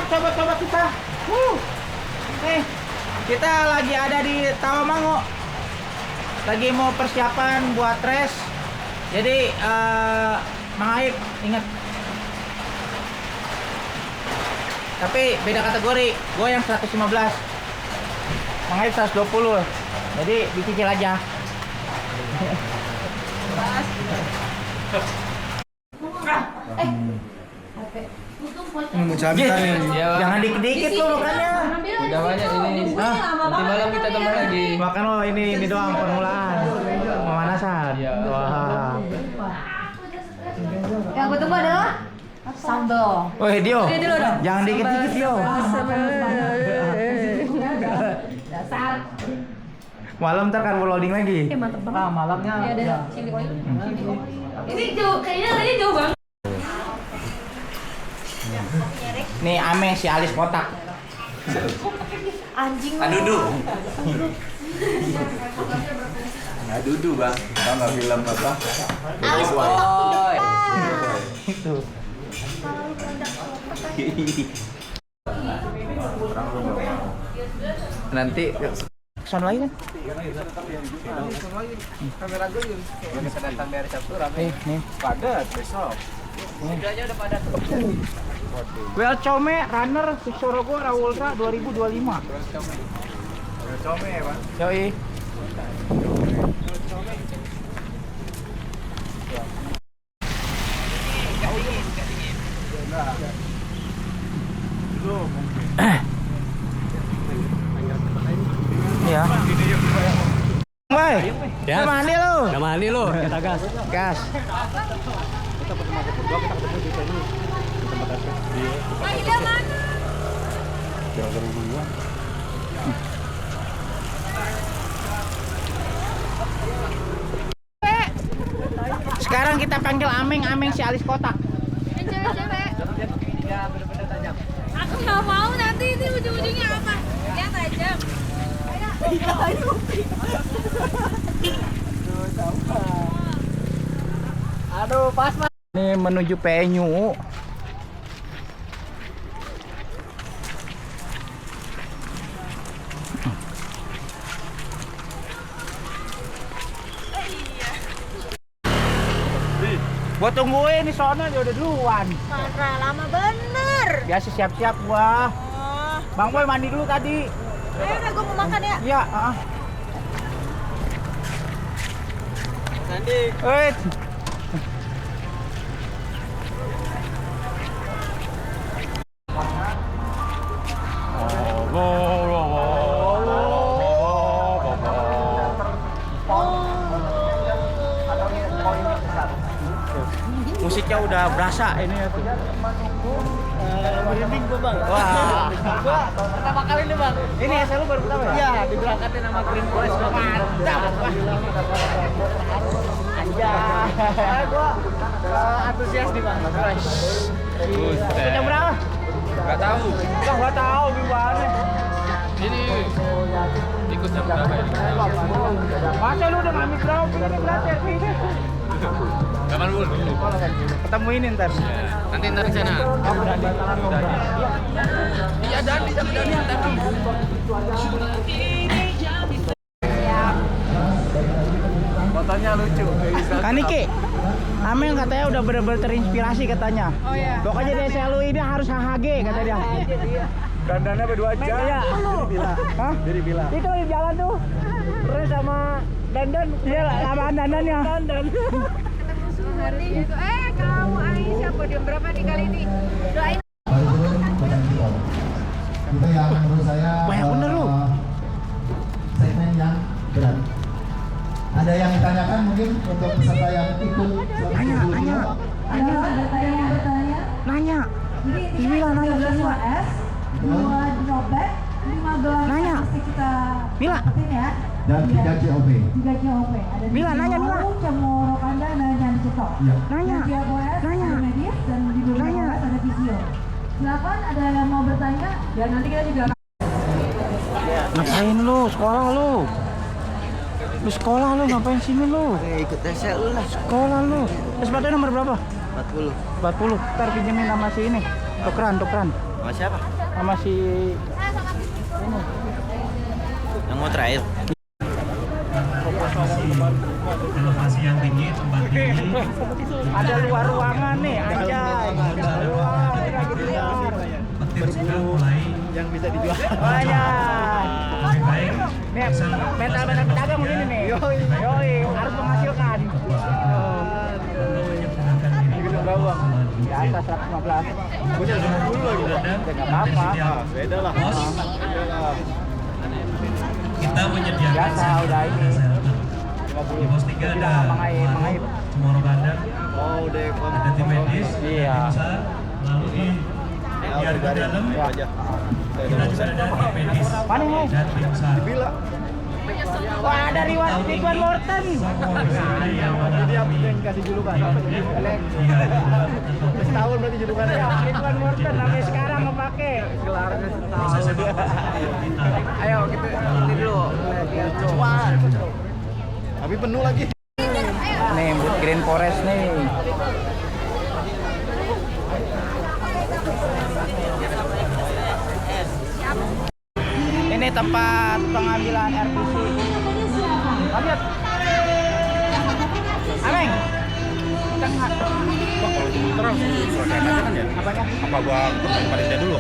sobat-sobat kita. Nih, kita lagi ada di Tawamango. Lagi mau persiapan buat race. Jadi Mang Aib ingat. Tapi beda kategori. Gue yang 115. Mang Aib 120. Jadi dicicil aja. Jangan dikit-dikit lo makannya. Udah banyak ini. Nanti malam kita tambah lagi. Makan lo ini doang permulaan. Pemanasan. Wah. Yang gue tunggu adalah sambal. Oh, Dio. Jangan dikit-dikit, Dio. Dasar. Malam ntar kan loading lagi. Mantep banget. Ah, malamnya. Ya ada chili oil. Ini jauh, kayaknya jauh banget. Nih Ame si alis kotak. Anjing. Adudu. Adudu bang. Tahu nggak film apa? Alis Boy. kotak. Itu. Nanti Kesan lagi kan? kamera gue yun. Bisa datang dari Sabtu rame. Nih. Padat besok. Udahnya udah pada. Well Chome Runner Sorogo Ultra 2025. Come ya bang. Yoi. Iya. Woi. Ya. Udah mandi lu. Udah mandi lu, kita gas. Gas. Sekarang kita panggil Ameng si alis kotak. Cewek-cewek. Aku nggak mau nanti ini ujung-ujungnya apa? Yang tajam. Aduh, pas mas. Ini menuju PNU. Gua tungguin di sono dia udah duluan. Parah, lama bener. Biasa siap-siap gua. Oh. Bang Boy mandi dulu tadi. Ayo udah gue mau makan ya. Iya, Sandi. Wait. Musiknya udah berasa ini ya tuh. Merinding gua bang. Wah. Gua pertama kali nih bang. Ini SL lu baru pertama ya? Iya, diberangkatin sama Green Forest. Mantap. Anjay. Gua antusias nih bang. Jam berapa? Gak tahu. Nggak tahu gimana. Ini ikut jam berapa ini? Masa lu udah ngambil berapa? Ini berarti ya. Kapan dulu? Ketemu ini ntar. Nanti ke sana. Iya Dandi tadi. Fotonya lucu. Kaniki, Amel katanya udah bener-bener terinspirasi katanya. Oh iya. Pokoknya di SLU ini harus HHG kata dia. Dandannya berdua aja. Iya. Hah? Diri bila. Itu di jalan tuh. Terus sama dandan, dia lamaan dandannya. Dandan. Gitu. Kamu Aisyah podium berapa nih kali ini? Doain. Itu yang menurut saya Banyak bener lu. segmen yang berat. Ada yang ditanyakan mungkin untuk peserta yang ikut Nanya. Nanya. Bismillah nanya semua. Betul. Nanya. Mila. Dan 3 GOP. Mila nanya Mila. Iya. Nanya. Nanya. Nanya. Silakan ada yang mau bertanya dan nanti kita juga Ngapain lu? Sekolah lu. Lu sekolah lu ngapain sini lu? Ikut SLU lah. Sekolah lu. SPT nomor berapa? 40. 40. Ntar pinjemin sama si ini. Tukeran. Sama siapa? Sama si ini. Yang mau terakhir. Elevasi yang tinggi, tempat tinggi. Ada luar ruangan nih, anjay. Petir sudah mulai Yang bisa dijual. Banyak. lebih baik. Nih, mental-mental pedagang begini nih. Yoi, harus menghasilkan. Gunakan diri Di atas 115. Gue udah 20 lagi. Enggak apa-apa. Beda lah. Bos, kita menyediakan Biasa, udah ini. Di pos 3 ada Mengaip. Cemoro Bandar, Oh, udah ada tim medis, Iya. tim besar, lalu di Yargo dalam aja. kita juga ada tim medis Mana mau? dan tim besar. Bila. Wah, ada Ridwan Morton. Yang kasih julukan. Setahun berarti julukannya. Ridwan Morton sampai sekarang nggak gelarnya Proses evakuasi ditarik. Ayo kita dulu. Tapi penuh lagi. Nih, buat Green Forest nih. Ini tempat pengambilan RPC. Lihat. Ameng. Tengah. Terus selesai kan ya? Apanya? Apa gua pertanyaan dulu?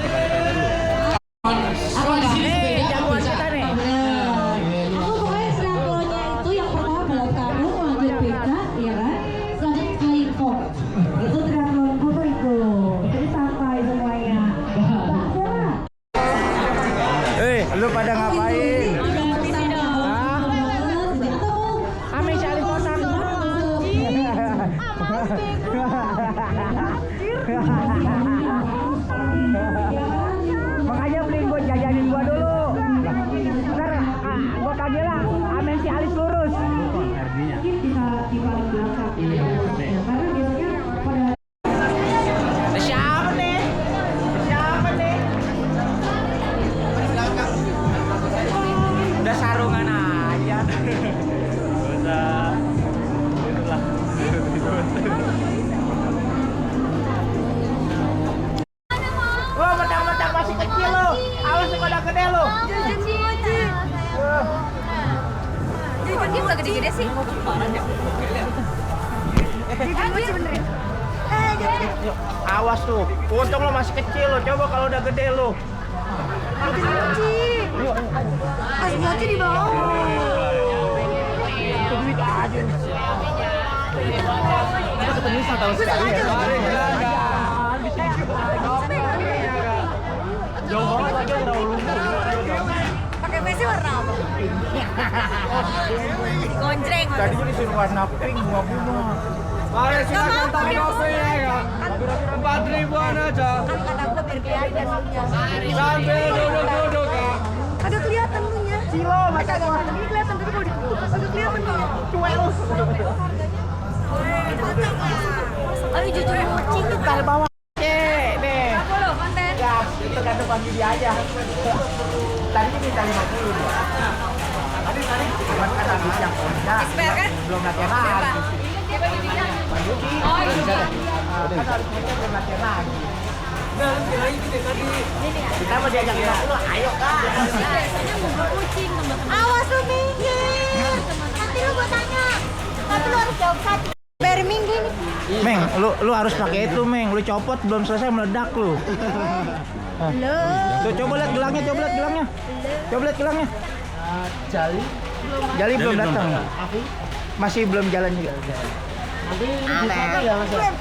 Jagoan kita nih. Pokoknya selalunya itu yang pertama balap karung, lanjut becak, ya kan? Selanjutnya flying fox. Itu triathlon foto itu. Jadi sampai semuanya. Mbak Vera. Lu pada ngapain? Hah? Ameng cari kosan. Makanya beliin gua, jajanin gua dulu. Ntar gua kagak lah. Amen si alis lurus. Mungkin bisa di paling belakang. Karena biasanya pada Siapa nih? Siapa nih? Udah sarungan aja. Lo mentang-mentang masih kecil lo. Awas lo udah gede lo. Jajan dia nggak gede-gede sih. Jajan gue sebenernya. Yuk, awas tuh. Untung lo masih kecil lo. Coba kalau udah gede lo. Yuk. Kasih mochi di bawah. Duit aja. Kita ketemu tahun sekali ya. Jauh banget lagi udah Pakai PC warna apa? Gonjreng. Tadinya disuruh warna pink bunga-bunga. Ayo silakan tangan kopi ya. 4.000-an aja. Kan kata gue biar kelihatan punya. Sambil duduk-duduk ya. Agak kelihatan punya. Cilo, masa gua Ini kelihatan tapi kalau ditutup agak kelihatan punya. cuek lu. Ayo jujur kucing tuh Tar bawah. Nih. Apa lo konten? Ya, itu tergantung bagi dia aja. Tadi minta 50 dia. Tadi cuman kan habis yang Honda. Expert kan? Belum latihan Siapa? lagi. Siapa bibinya? Bang Yudi. Oh iya. Kan harus belum latihan lagi. Kita mau diajak 50, ayo Kak. Biasanya mau kucing teman-teman. Awas lu minggir. Nanti lu gua tanya. Tapi lu harus jawab satu. Bayar minggu ini. Meng, lu harus pakai itu, Meng. Lu copot belum selesai meledak lu. Lo. Tuh coba lihat gelangnya, coba lihat gelangnya. Coba lihat gelangnya. Jali belum datang. Masih belum jalan juga.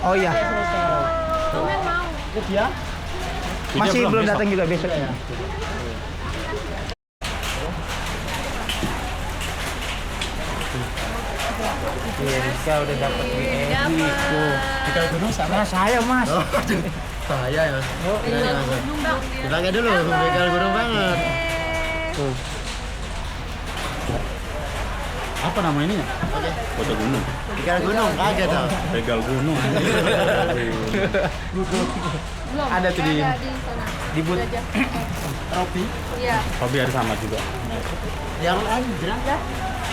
Oh iya. Komen mau. Masih belum datang juga besok. Rizka udah dapat BNI tuh. Kita gunung sama. Nah, saya Mas. Saya ya. Kita kayak dulu, begal gunung banget. Tuh. Apa nama ininya? Foto gunung. Begal gunung kaget tau. Begal gunung. Ada tuh di sana. but. Trofi. Iya. Hobi harus sama juga. Yang lain jerang ya.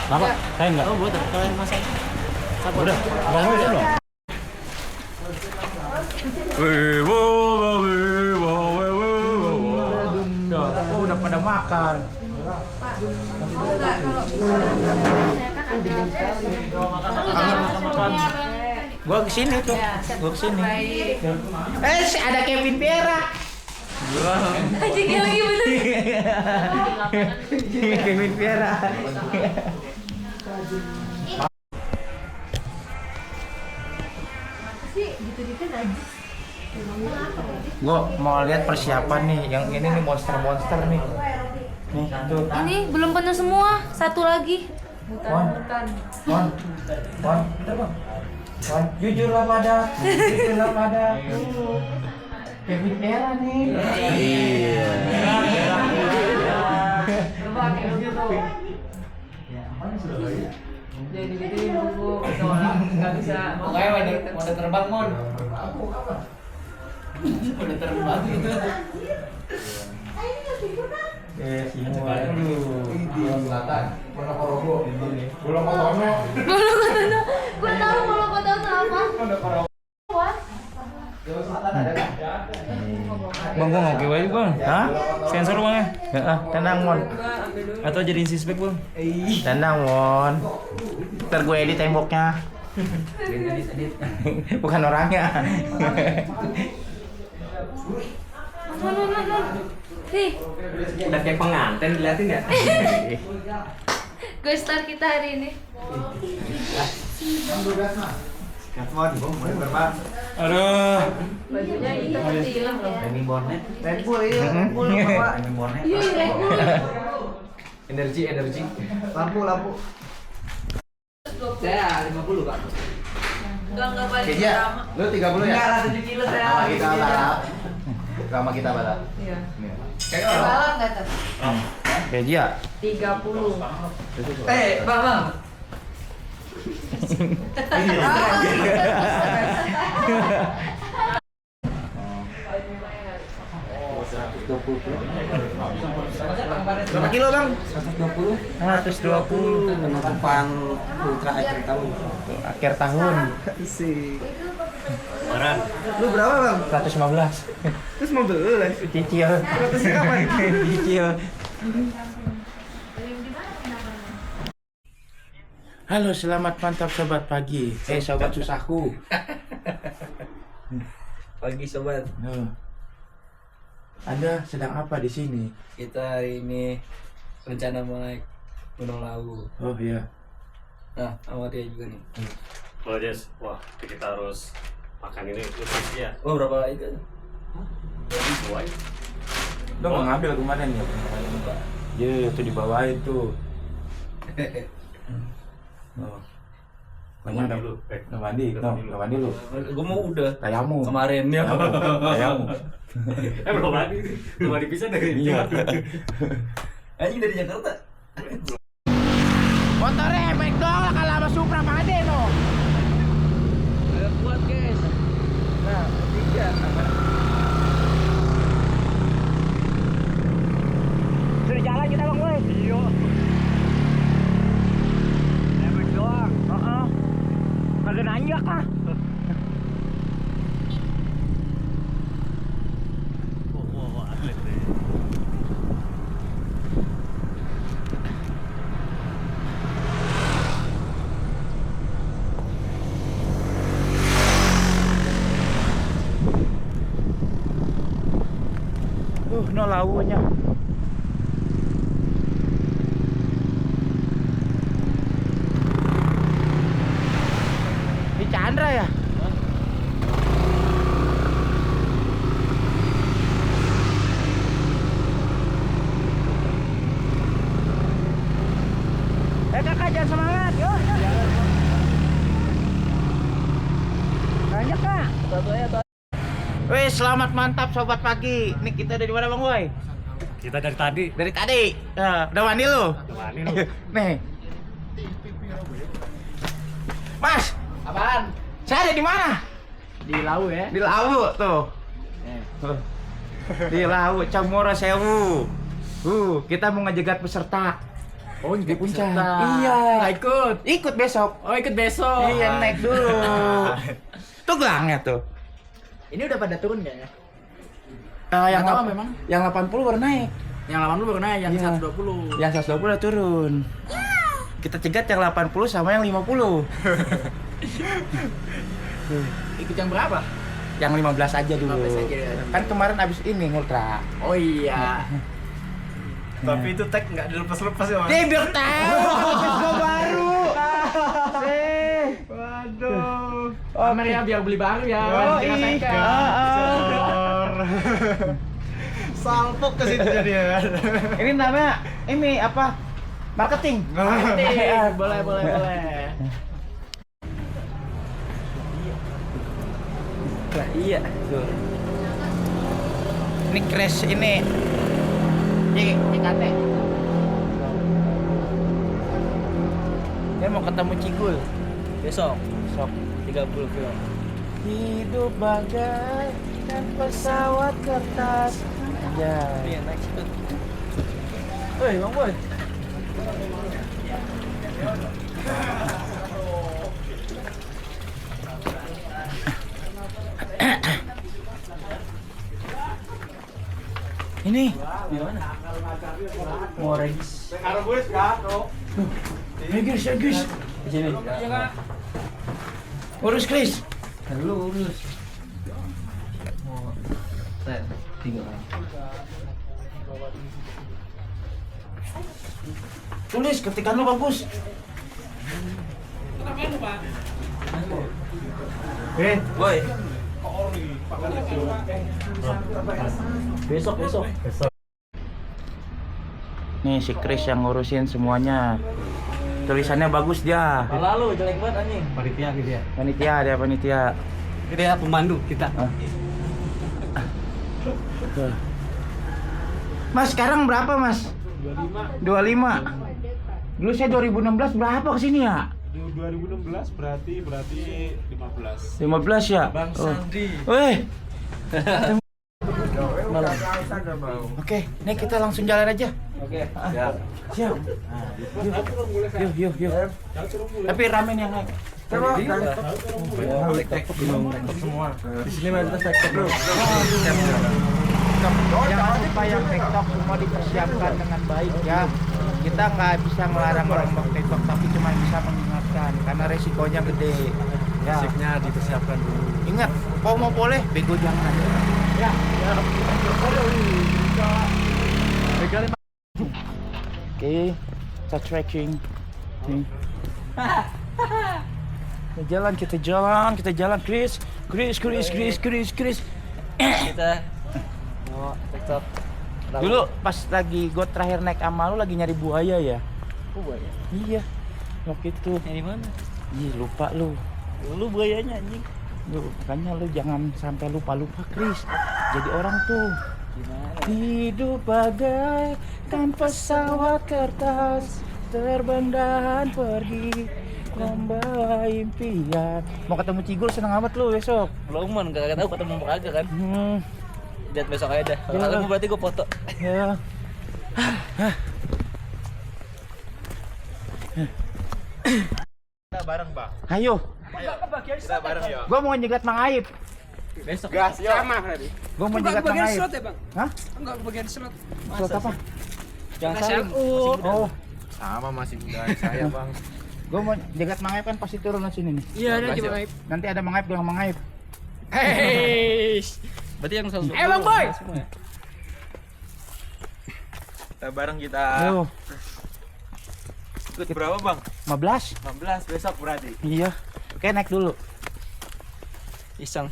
Kenapa? Saya enggak. Oh, buat kalau yang masak. Udah, abang udah belum? Wih, wow, wih, wow, wih, pada makan. Gua kesini tuh, gua kesini. Ada Kevin Piera. Anjingnya lagi bener. Kevin Piera. Gua mau lihat persiapan nih, yang ini nih monster nih. Nih, tuh. Ini belum penuh semua, satu lagi. Wan, jujurlah pada, Kevin Piera nih. Iya. Pokoknya udah terbang mon. Udah terbang gitu. Semua. Selatan, Ponorogo. Pulau Bolo Kotono. Gua tahu Bolo Kotono apa. Bang, gua ngopi wae, Bang. Hah? Sensor, Bang ya? Heeh, tenang Mon. Atau jadiin suspek, Bang? Tenang Mon. Ntar gue edit temboknya. Bukan orangnya. Nih, Udah kayak pengantin diliatin ya. gue start kita hari ini. Aduh. Bajunya itu kecil ya. Ini bonnet. Iya, Red Bull. Energi. Lampu. Saya 50, Pak. Enggak balik Keja, drama. lu 30 ya? Enggak lah 7 kilo saya. Sama kita balap. Sama kita balap. Iya. Nih. Balap enggak tuh? Keja. 30. Bang. Berapa kilo Bang? 120. 120. Penutupan ultra akhir tahun. Tuh, akhir tahun. Lu berapa, Bang? 115. Terus mau beli. Cicil. Cicil. Halo, selamat mantap sobat pagi. Sobat susahku. Pagi sobat. Anda sedang apa di sini? Kita hari ini rencana mau naik Gunung Lawu. Oh iya. Nah, sama dia juga nih. Oh Des, wah kita harus makan ini nutrisi ya. Oh, berapa itu? Sesuai. Lo nggak ngambil kemarin ya? Iya, itu di bawah itu. Oh. Mandi lu. Nggak mandi, nggak mandi lu. Gue mau udah Kayamu. kemarin ya. Kayamu. Belum mandi. Belum mandi bisa dari Iya. Anjing dari Jakarta. Motornya baik doang lah kalau sama Supra pade no. Kuat guys. Nah, 3. Sudah jalan kita Bang Boy. Iya. Baik doang. Heeh. Kagak nanjak ah. No launya. Di Chandra ya? Kakak jangan semangat, yuk. Banyak kak. Wih, selamat mantap sobat pagi. Nih kita dari mana Bang Boy? Kita dari tadi. Dari tadi. Nah, udah mandi lu? Mandi lu. Nih. Mas, Apaan? saya ada di mana? Di Lawu ya. Di Lawu tuh. Di Lawu Camora Sewu. Kita mau ngejegat peserta. Oh, Di puncak. peserta. Iya. Nggak ikut. Ikut besok. Oh, ikut besok. Iya, naik dulu. Tuh gelangnya tuh. Ini udah pada turun nggak ya? Yang Nggak tahu lap- memang. Yang 80 baru naik. Yang 80 baru naik, yang 120. Yang 120 udah turun. Kita cegat yang 80 sama yang 50. Ikut yang berapa? Yang 15 aja dulu. 15 aja. Kan kemarin abis ini ngultra. Oh iya. Tapi itu tag nggak dilepas-lepas ya, Mas? Biar tahu. Gua baru. Waduh. Pamer ya biar beli baru ya. Oh iya. Salpok ke situ jadi ya. Ini namanya ini apa? Marketing. Boleh. Nah, iya. Tuh. Ini crash ini. JKT. Dia mau ketemu Cigul besok 30 kilo. Hidup bagaikan pesawat kertas. Ya. Iya, next. Woi, Bang Boy. Ini di mana? Orange. Guys. Di sini. Urus Chris. Lu urus. Tinggal. Tulis ketikan lu bagus. Boy. Besok. Nih si Chris yang ngurusin semuanya. Tulisannya bagus dia. Lalu jelek banget anjing. Panitia. Kita pemandu kita. Mas sekarang berapa Mas? 25. Dulu saya 2016 berapa kesini ya? 2016 berarti 15. 15 ya? Bang Sandi. Weh. Oke, nih kita langsung jalan aja. Oke, siap. Siap. Yuk. Tapi ramen yang naik. Semua. Di sini mah kita cek dulu. Jangan lupa yang TikTok semua dipersiapkan dengan baik ya. Kita nggak bisa melarang orang TikTok, tapi cuma bisa mengingatkan karena resikonya gede. Ya. Musiknya dipersiapkan dulu. Ingat, kalau mau boleh, bego jangan. Ya. Oke, kita tracking. Nih. Kita jalan, Chris. Kita mau TikTok. Dulu pas lagi gue terakhir naik sama lu lagi nyari buaya ya. Buaya. Iya. Waktu itu. Yang di mana? Ih, lupa lu. Lu buayanya anjing. Makanya lu jangan sampai lupa Chris. Jadi orang tuh. Gimana? Hidup bagaikan pesawat kertas terbang pergi membawa impian. Mau ketemu Cigul seneng amat lu besok. Belum man, gak tahu ketemu apa kagak kan. Lihat besok aja dah. Kalau ketemu berarti gue foto. Ya. Kita bareng, Bang. Ayo. Kita bareng ya. Gua mau nyegat Mang Aib. Besok. Gas sama berarti. Gua mau nyegat Mang Aib. ya, Bang? Hah? Enggak kebagian slot. Slot apa? Jangan Nasihat. saling. Oh, Sama masih muda saya, Bang. gua mau nyegat Mang Aib kan pasti turun di sini nih. Iya, ada di Bang Aib. Nanti ada Mang Aib dengan Mang Aib. Hei. Berarti yang 120. Bang Boy. Kita bareng kita. Ayo, Ikut berapa, Bang? 15. 16 besok berarti. Iya. Oke, naik dulu. Iseng.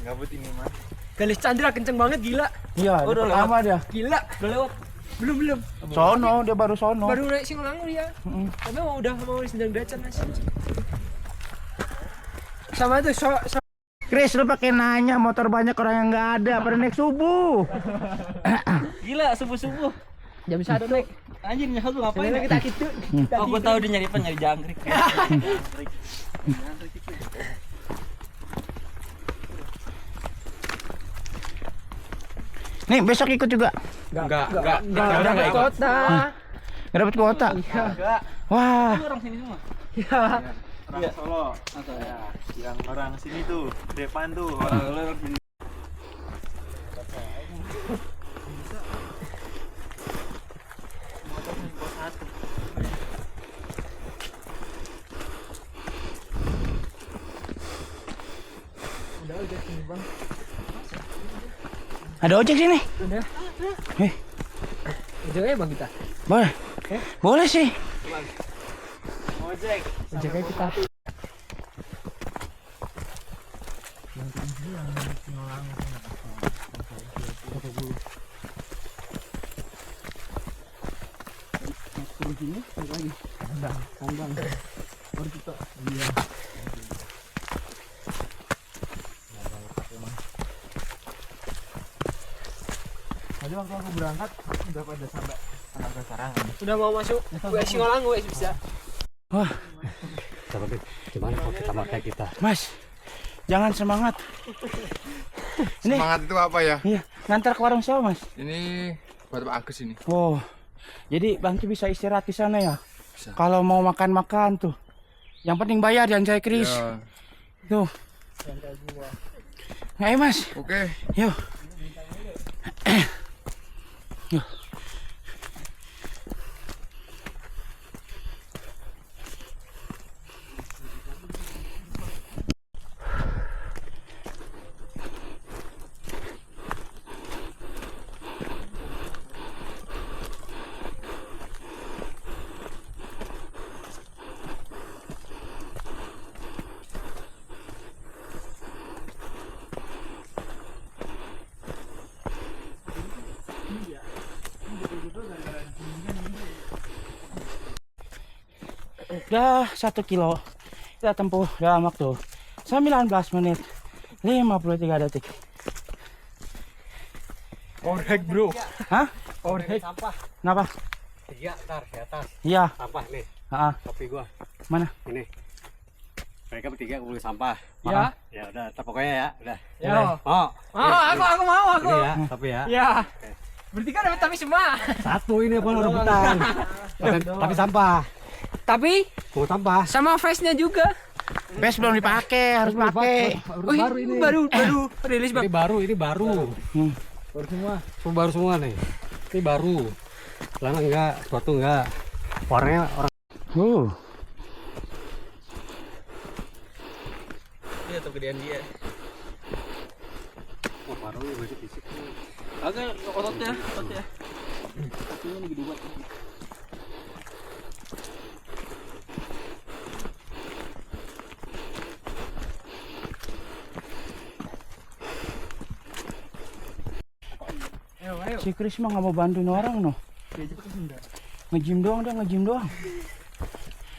Gabut ini, Mas. Galis Chandra kenceng banget gila. Iya, Udah pertama dia. Gila. Udah lewat. Belum. Sono, dia baru sono. Baru naik Singolangu dia. Tapi udah mau di Sendang Dacan Mas. Sama tuh Chris, lu pakai nanya motor banyak orang yang nggak ada pada naik subuh. Gila subuh-subuh. jam 1 naik. Anjir nyahal lu ngapain? Sebenarnya kita gitu. Oh, gua tahu dia nyari apa, nyari jangkrik. Nih, besok ikut juga. Enggak. Enggak dapat kota. Nggak dapat kuota. Wah. Lu orang sini semua. Iya. Orang Solo. Ya, yang orang sini tuh, depan tuh. Orang sini. Ada ojek sini. Udah. Ojek aja bang kita. Boleh. Boleh sih. Ojek aja kita. Tadi waktu aku berangkat udah pada sampai Tangga Sarangan. Udah mau masuk gue Singolang gue bisa. Wah, Tapi gimana kalau kita pakai kita? Mas, jangan semangat. Ini Semangat itu apa ya? iya, ngantar ke warung siapa, Mas? Ini buat Pak Agus ini. Oh, jadi Bang Ki bisa istirahat di sana ya? Bisa. Kalau mau makan-makan tuh. Yang penting bayar, jangan saya Kris. Ya. Tuh. Ayo Mas, Oke. yuk. Yuk. Udah 1 kilo. Kita tempuh dalam waktu 19 menit 53 detik. Overhead bro. Hah? Overhead. Kenapa? 3 ntar di atas. Iya. Sampah nih. Heeh. Kopi gua. Mana? Ini. Mereka bertiga kumpulin sampah. Ya. Ya udah, ntar pokoknya ya, udah. Ya. Oh. Aku mau aku. Ini ya, tapi ya. Ya. Berarti kan dapat tapi semua. Satu ini apa rebutan. Tapi sampah. Tapi Mau sampah. sama face-nya juga. Bes belum dipakai, harus pakai. Baru ini. Baru rilis bang. Ini baru. Baru semua. Baru semua nih. Ini baru. Celana enggak, sepatu enggak. Warnanya orang. Ini tuh gedean dia. Oh, baru masih fisik. Agak ototnya. Ini gede banget. Si Kris mah nggak mau bantuin orang no. Nge-gym doang dia, nge-gym doang.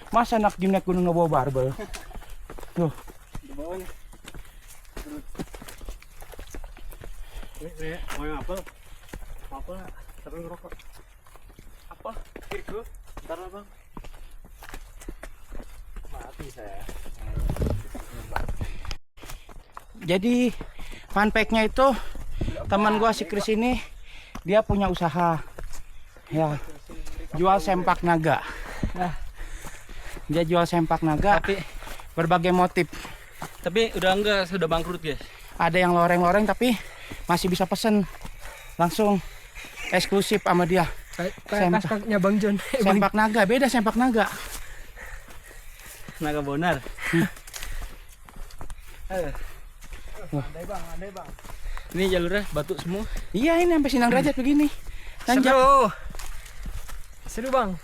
Masa anak gym naik gunung nggak bawa barbel? Tuh. Ini mau yang apa? Apa? Tapi ngerokok. Apa? Kiriku. Bentar lah bang. Mati saya. Jadi fun fact-nya itu teman gua si Kris ini dia punya usaha ya jual sempak naga. Dia jual sempak naga Tapi berbagai motif. udah enggak, sudah bangkrut ya. Ada yang loreng-loreng tapi masih bisa pesen langsung eksklusif sama dia. Kayak kaskaknya Bang John. Sempak naga, beda sempak naga. Naga Bonar. Andai bang. Ini jalurnya batu semua. Iya ini sampai Sindang Derajat begini. Tanjak. Seru bang.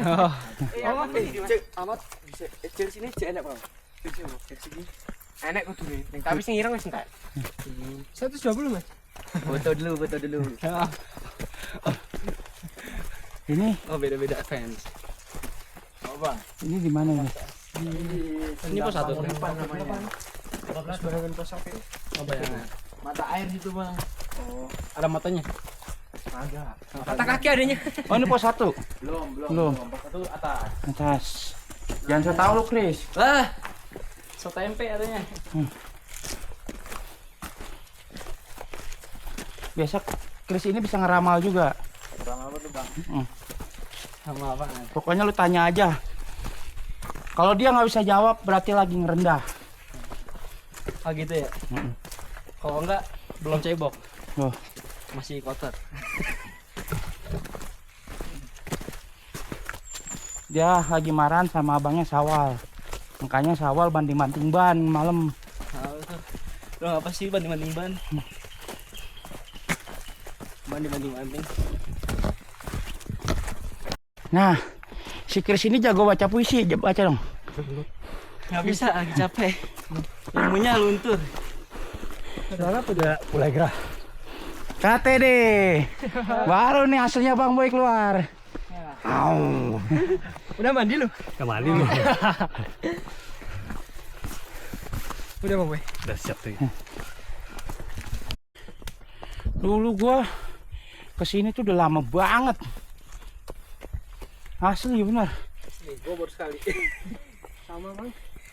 Oh. Amat dari sini enak bang. Enak kudu nih. Tapi sing ireng wis entek. 120 Mas. Foto dulu. Ini Beda-beda fans. ini di mana ini? Ini pos 1. Barangan pos 1. Oh, bayangan. Mata air gitu bang. Ada matanya. Agak. Mata kaki adanya. Oh ini pos 1? Belum. Pos 1 atas. Atas. Jangan so tau lu Kris. Lah. So tempe adanya. Biasa Kris ini bisa ngeramal juga. Sama apa tuh bang? Sama apa? Pokoknya lu tanya aja. Kalau dia nggak bisa jawab berarti lagi ngerendah. Oh gitu ya. Kalau enggak belum cebok. Oh. Masih kotor. Dia lagi marahan sama abangnya Sawal. Makanya Sawal banting-banting ban malam. Lo apa sih banting-banting ban? Banting-banting. Nah, si Chris ini jago baca puisi, baca dong. Nggak bisa, lagi capek. Ilmunya luntur. Sekarang udah mulai gerah. KTD. Baru nih hasilnya Bang Boy keluar. Au. Udah mandi lu? Gak mandi lu. Udah Bang Boy. Udah siap tuh. Dulu gua kesini tuh udah lama banget. Asli bener. Gue baru sekali. Sama Bang.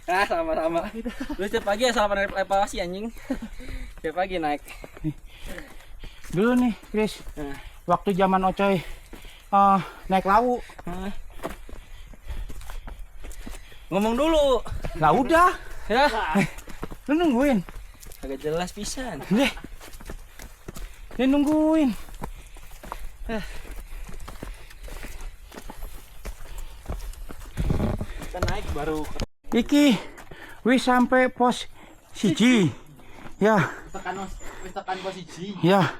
Ah sama-sama. Lu setiap pagi ya sama naik evaluasi anjing. Setiap pagi naik. Dulu nih Chris, Nah. waktu zaman Ocoy naik lawu. Ngomong dulu. Lah udah, Ya. lu nungguin. Agak jelas pisan. Deh. Dia nungguin. Kita naik baru Iki, wis sampai pos siji. Ya, Tekan posisi. ya.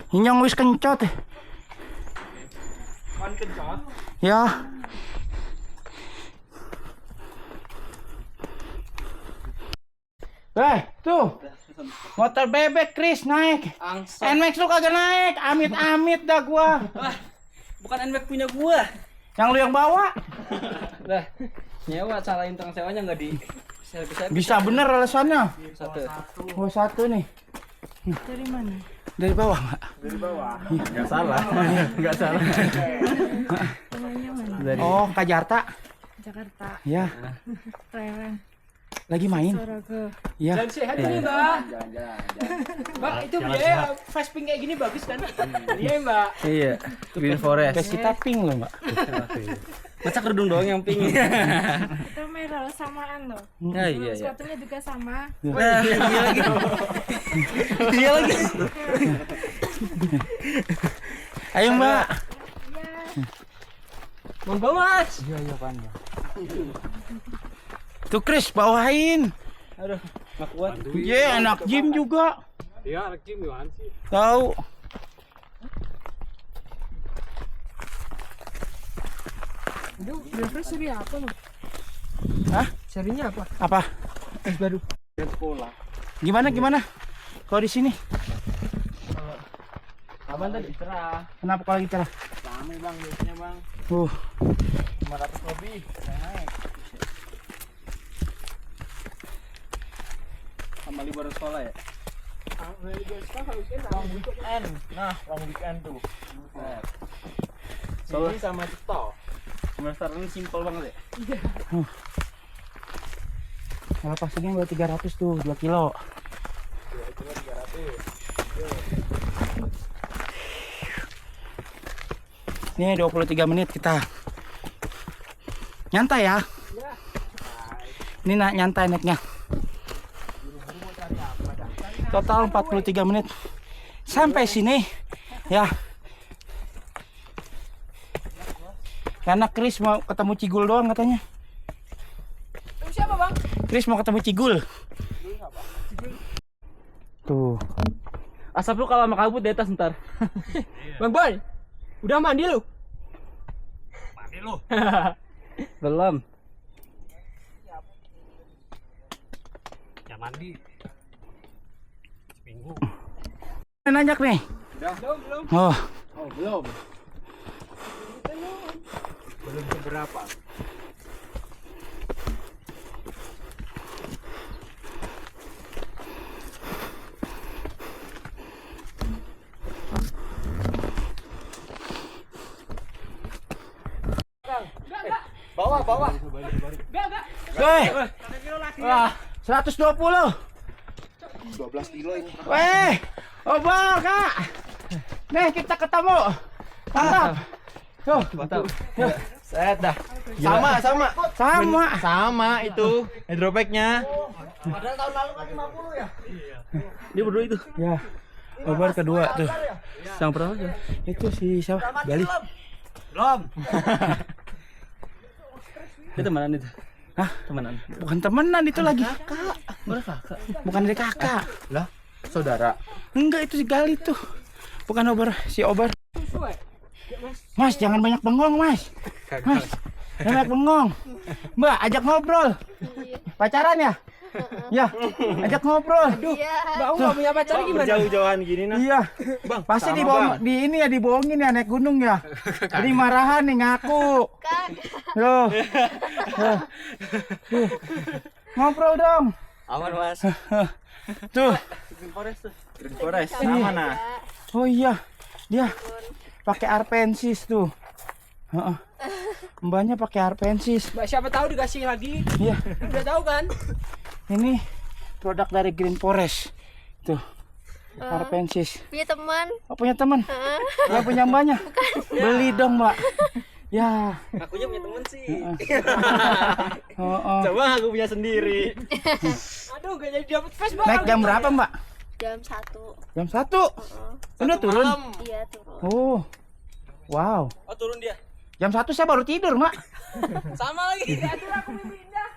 Inyong wis kencot. kan kencot. Ya. Tuh. Motor bebek Chris naik. Angsa. NMAX lu kagak naik. Amit-amit dah gua. Bukan NMAX punya gua. Yang lu yang bawa. Lah, nyewa salahin tukang sewanya nggak di servis. Bisa bener alasannya. Satu. Oh, satu nih. Dari mana? Dari bawah, Mbak. Nggak salah. Nggak salah. Rumahnya mana? Oh, Kak Jarta. Jakarta. Ya, Keren. lagi main. Sorago. Ya. Dan sehat ini Mbak. Mbak itu biaya face pink kayak gini bagus kan? Iya Mbak. Iya. Green Forest. Base kita pink loh, Mbak. Masa kerudung doang yang pink? Itu merah samaan loh. Ya iya iya. Sepatunya juga sama. Nah, iya lagi. Iya lagi. Ayo, Mbak. Monggo Mas. Iya, Pan. Tuh Chris, bawain. Aduh, nggak kuat. Iya, anak gym juga. Iya, anak gym gimana sih? Tahu. Itu driver seri apa lo? Hah? Serinya apa? Apa? Baru. Gimana? Kalau di sini? Kapan tadi cerah? Kenapa kalau lagi cerah? Rame Bang, biasanya Bang. 500 lebih yang naik. Sama libur sekolah ya? Libur sekolah harusnya long weekend. Nah, long weekend tuh. Sini sama Cipto. Semester ini simpel banget ya? Kalau pasangnya buat 300 tuh, 2 kilo. 2 kilo 300. Ini 23 menit kita. Nyantai ya. Ini nyantai naiknya. Total 43 menit. Sampai sini ya. Karena Chris mau ketemu Cigul doang katanya. Siapa Bang? Chris mau ketemu Cigul. Tuh. Asap lu kalau sama kabut di atas ntar. Bang Boy, udah mandi lu? Mandi lu. Belum. Ya mandi. Seminggu. Nanjak nih. Belum. Oh. Oh, belum. Belum seberapa. Bawa. Weh. Wah, 120. 12 kilo ini. Weh. Obal, Kak. Nih, kita ketemu. Mantap. Tuh, Mantap. set dah. Sama itu hidropacknya. Padahal tahun lalu kan 50 ya. Dia berdua itu. Ya. Obar kedua tuh. Yang pertama aja. Itu si siapa? Gali. Belum. Itu temenan itu. Hah? Temenan. Bukan temenan itu lagi kakak. Bukan dari kakak. Lah, saudara. Enggak, itu si Gali tuh. Bukan si Obar. Mas, jangan banyak bengong, Mas. Mas, jangan banyak bengong. Mbak, ajak ngobrol. Pacaran ya? Ya, ajak ngobrol. Mbak, enggak punya pacar gimana? Jauh-jauhan gini nah. Iya. Bang, pasti dibohongin ya naik gunung ya. Jadi marahan nih ngaku. Loh. Ngobrol dong. Aman, Mas. Tuh. Green Forest tuh. Green Forest. Aman nah. Oh iya. Dia pakai arpensis tuh. Heeh. Mbaknya pakai arpensis. Mbak, siapa tahu dikasih lagi. Iya. Udah tahu kan? Ini produk dari Green Forest. Tuh. Arpensis. Punya teman. Oh, punya teman? Ya punya mbaknya. Beli dong, Mbak. Ya. Akunya punya teman sih. Oh. Coba aku punya sendiri. Aduh, gak jadi dapet Facebook. Naik jam berapa, Mbak? Jam 1. Jam 1. Udah turun? Iya, turun. Oh. Wow. Oh, turun dia. Jam 1 saya baru tidur, Mak. Sama lagi. Aduh, aku mimpi indah.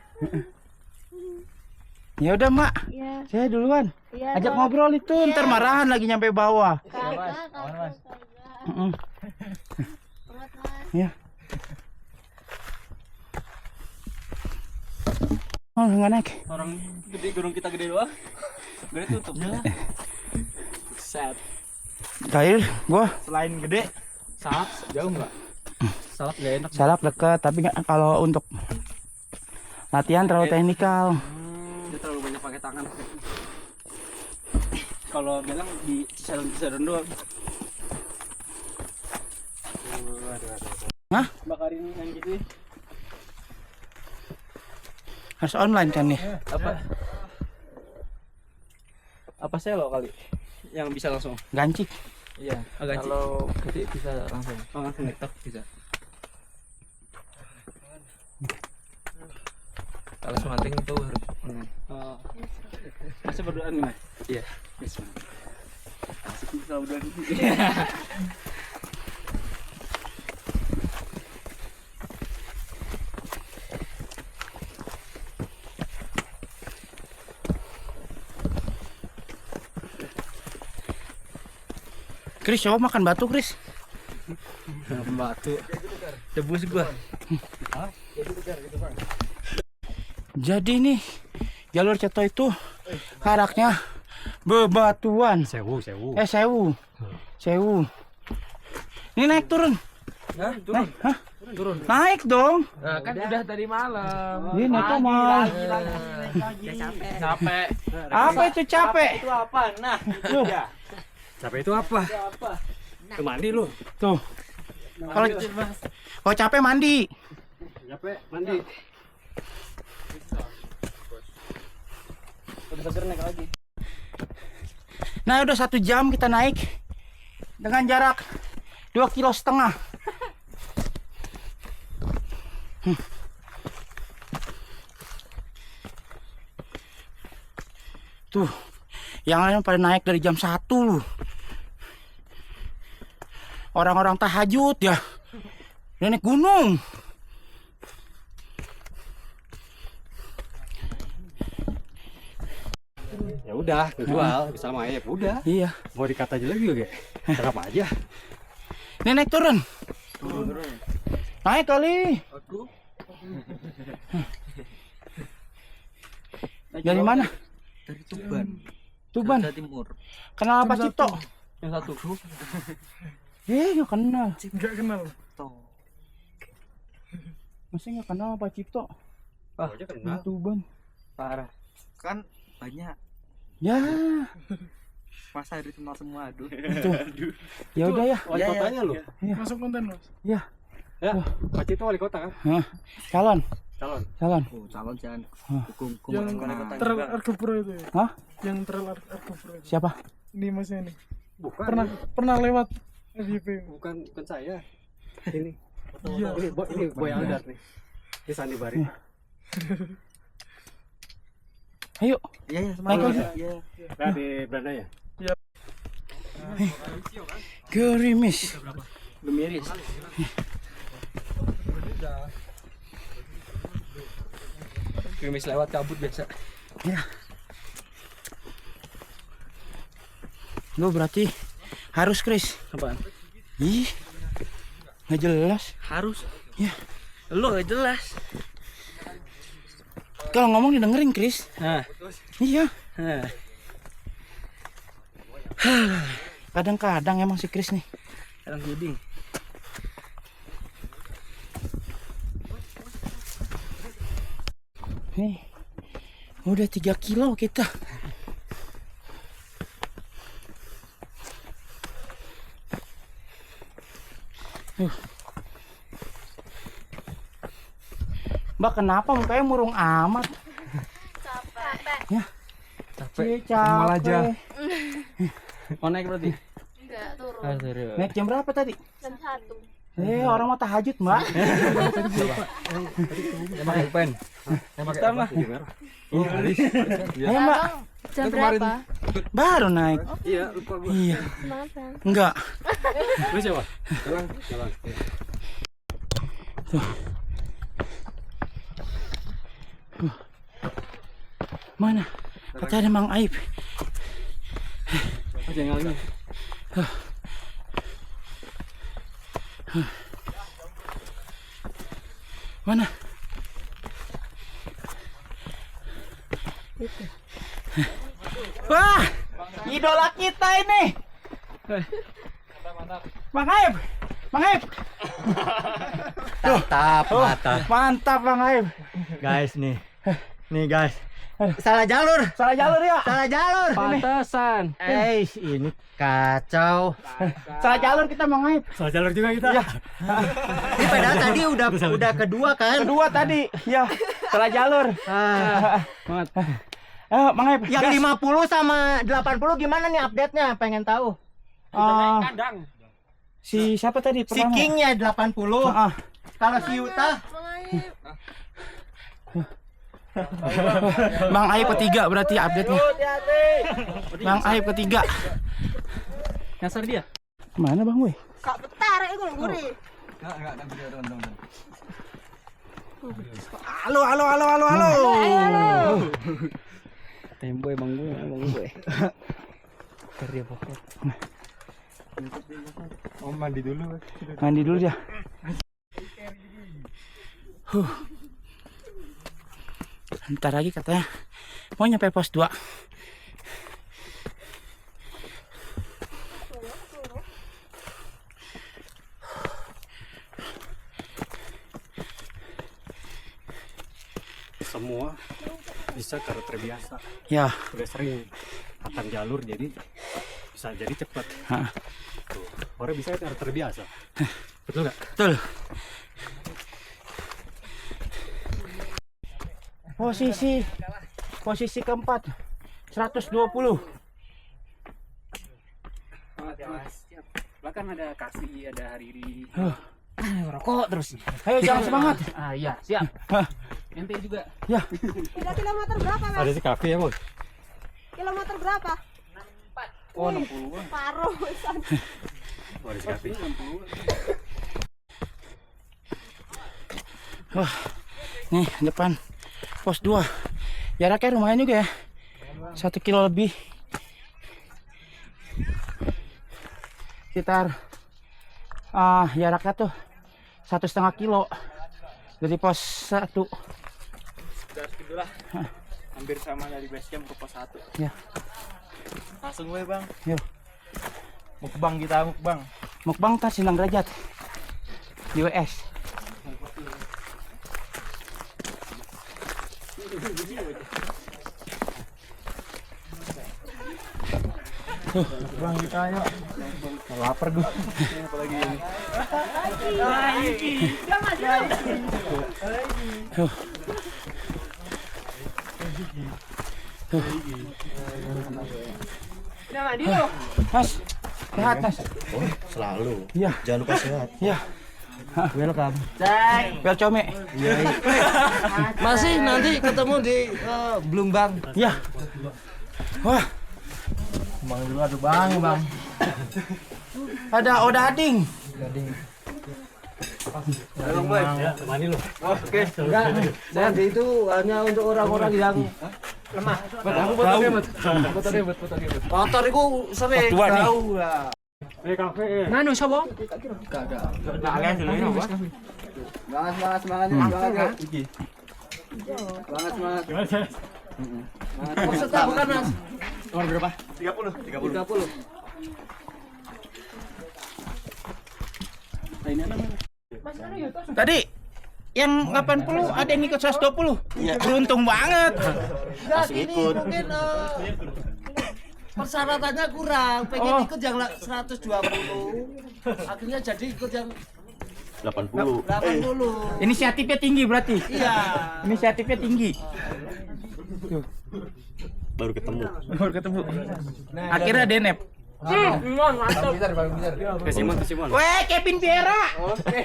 Ya udah, Mak. Iya. Saya duluan. Iya. Ajak ngobrol itu, ntar marahan lagi nyampe bawah. Kakak. Heeh. Banget, Mas. Ya. Oh, nggak naik. Orang gede, gunung kita gede doang. Gede tutup. Set. Kair, gua Selain gede, salap jauh nggak? Salap gak enak. salap dekat, tapi nggak kalau untuk latihan terlalu teknikal. Dia terlalu banyak pakai tangan. Kalau bilang di cisaran doang. Hah? Bakarin yang gitu ya. Harus online kan nih? Apa selo kali yang bisa langsung? Gancik. Iya, agak kalau gede bisa langsung. Oh, langsung TikTok bisa. Kalau semanting itu harus online. Oh. Masa berdoa nih, Mas? Iya. Yes, asik nih kalau berdoa. Chris, coba makan batu, Chris. Batu. Debus gua. Jadi nih jalur Ceto itu karaknya bebatuan. Sewu. Sewu. Ini naik turun. Hah? Turun. Hah? Naik dong. Nah, kan udah tadi malam. Ini naik mal. Capek. Apa itu capek? Itu apa? Nah, Tuh. ya. Capek itu apa? Ke mandi lu. Tuh. Kalau capek mandi. Capek mandi. Udah seger naik lagi. Nah, udah 1 jam kita naik dengan jarak 2,5 kilo. Tuh, yang lain pada naik dari jam 1 loh. Orang-orang tahajud ya. Dia naik gunung. Ya udah, jual sama Ayep udah. Iya. Mau dikata aja lagi gak? Cakap aja. Ini naik turun. Naik kali. Dari mana? Dari Tuban. Tuban. Jawa Timur. Kenal apa Cipto? Yang satu. Nggak kenal. Enggak kenal. Masih nggak kenal apa Cipto? Ah, Aja Di kenal. Tuban. parah. Kan banyak. Ya, Masa hari kenal semua, aduh. itu. Ya udah ya. Wali kotanya lu. Masuk konten, Mas. Ya. Ya, Pak Cito wali kota kan? Hah. Calon. Calon. Calon. Oh, calon jangan. Hah. Hukum Yang Trail Argopuro itu ya? Hah? Yang Trail Argopuro itu. Siapa? Ini masnya ini. Bukan. Pernah lewat FYP. Bukan saya. Ini. Iya. Ini boy Aldat nih. Di Sanibari. Ayo. Iya, Naik semangat. aja. Iya. Nah, di Belanda ya? Gerimis. Belum miris. Krimis lewat kabut biasa. Ya. Lu berarti harus Chris. Apaan? Ih, nggak jelas. Harus. Ya. Lu gak jelas. Kalau ngomong didengerin Chris. Nah. Iya. Nah. Kadang-kadang emang si Chris nih. Kadang hiding. Nih, udah 3 kilo kita. Mbak, kenapa mukanya murung amat? Capek. Ya. Capek. Capek. Mual aja. Mau naik berarti? Enggak, turun. Ah, turun. Naik jam berapa tadi? Jam 1. Orang mau tahajud, Mbak. Emang pen. Pertama. Ayo, Mbak. Jam berapa? Baru naik. Iya, lupa gua. Iya. Semangat, Bang. Enggak. Lu siapa? Jalan. Mana? Kata ada Mang Aib. Jangan lagi. Mana? Wah, idola kita ini. Mang Aib. Mang Aib. Mantap Mang Aib. Guys nih. Nih guys. Salah jalur. Salah jalur ya. Salah jalur. Pantesan. Ini kacau. Salah jalur kita Mang Aib. Salah jalur juga kita. Ya, Ini padahal tadi udah kedua kan? kedua tadi. Ya, salah jalur. Banget. Mang Aib. Yang 50 sama 80 gimana nih update-nya? Pengen tahu. Kadang. Si siapa tadi? Si Pertama? King-nya 80. Kalau si Yuta Mang Aib ketiga berarti update-nya. Mang Aib ketiga. Nyasar dia. Mana Bang Weh? Kak betar itu gurih. Halo. Temboy bang gue. Kerja pokok. Mandi dulu. Mandi dulu ya. Ntar lagi katanya mau nyampe pos 2. Semua bisa karena terbiasa. Ya. Udah sering akan jalur jadi bisa jadi cepat. Tuh, orang bisa karena terbiasa. Betul nggak? Betul. Posisi keempat 120. Bahkan ada Kasih, ada Hariri. Rokok terus. Ayo jangan semangat. Iya, siap. Ente juga. Ya. Udah kilometer berapa, Mas? Ada si kafe ya, Bang? Kilometer berapa? 64. Oh, 60. Paruh. Oh, ada si kafe. Wah. Nih depan pos 2. Jaraknya lumayan juga ya. 1 kilo lebih. Sekitar jaraknya tuh 1,5 kilo dari pos 1. Sudah segitulah. Hampir sama dari base camp ke pos 1. Ya. Langsung gue, Bang. Yuk. Mukbang kita, mukbang. Mukbang tar Sindang Derajat di WS. Bang kita ayo. Lapar gue. Apalagi ini. Udah mandi lu. Mas, sehat Mas. selalu. Iya. Jangan lupa sehat. Iya. Welcome. Welcome. Masih nanti ketemu di Blumbang. Iya. Wah, Bang dulu aduh Bang. ada odading. Tolong boy. Ya, temani lu. Oke. Enggak. Nanti itu hanya untuk orang-orang yang lemah. Aku foto dia, foto dia. Motor itu sering tahu lah. Nanu sapa? Enggak. Semangat. Iki. Semangat. Maksudnya bukan Mas. Nomor berapa? 30. Tadi yang 80 ada yang ikut 120. Beruntung banget. Enggak ini mungkin persyaratannya kurang. Pengen ikut yang 120. Akhirnya jadi ikut yang 80. Inisiatifnya tinggi berarti. Iya. Inisiatifnya tinggi. Baru ketemu. Akhirnya DNF. Kesimon. Weh, Kevin Vieira. Oke.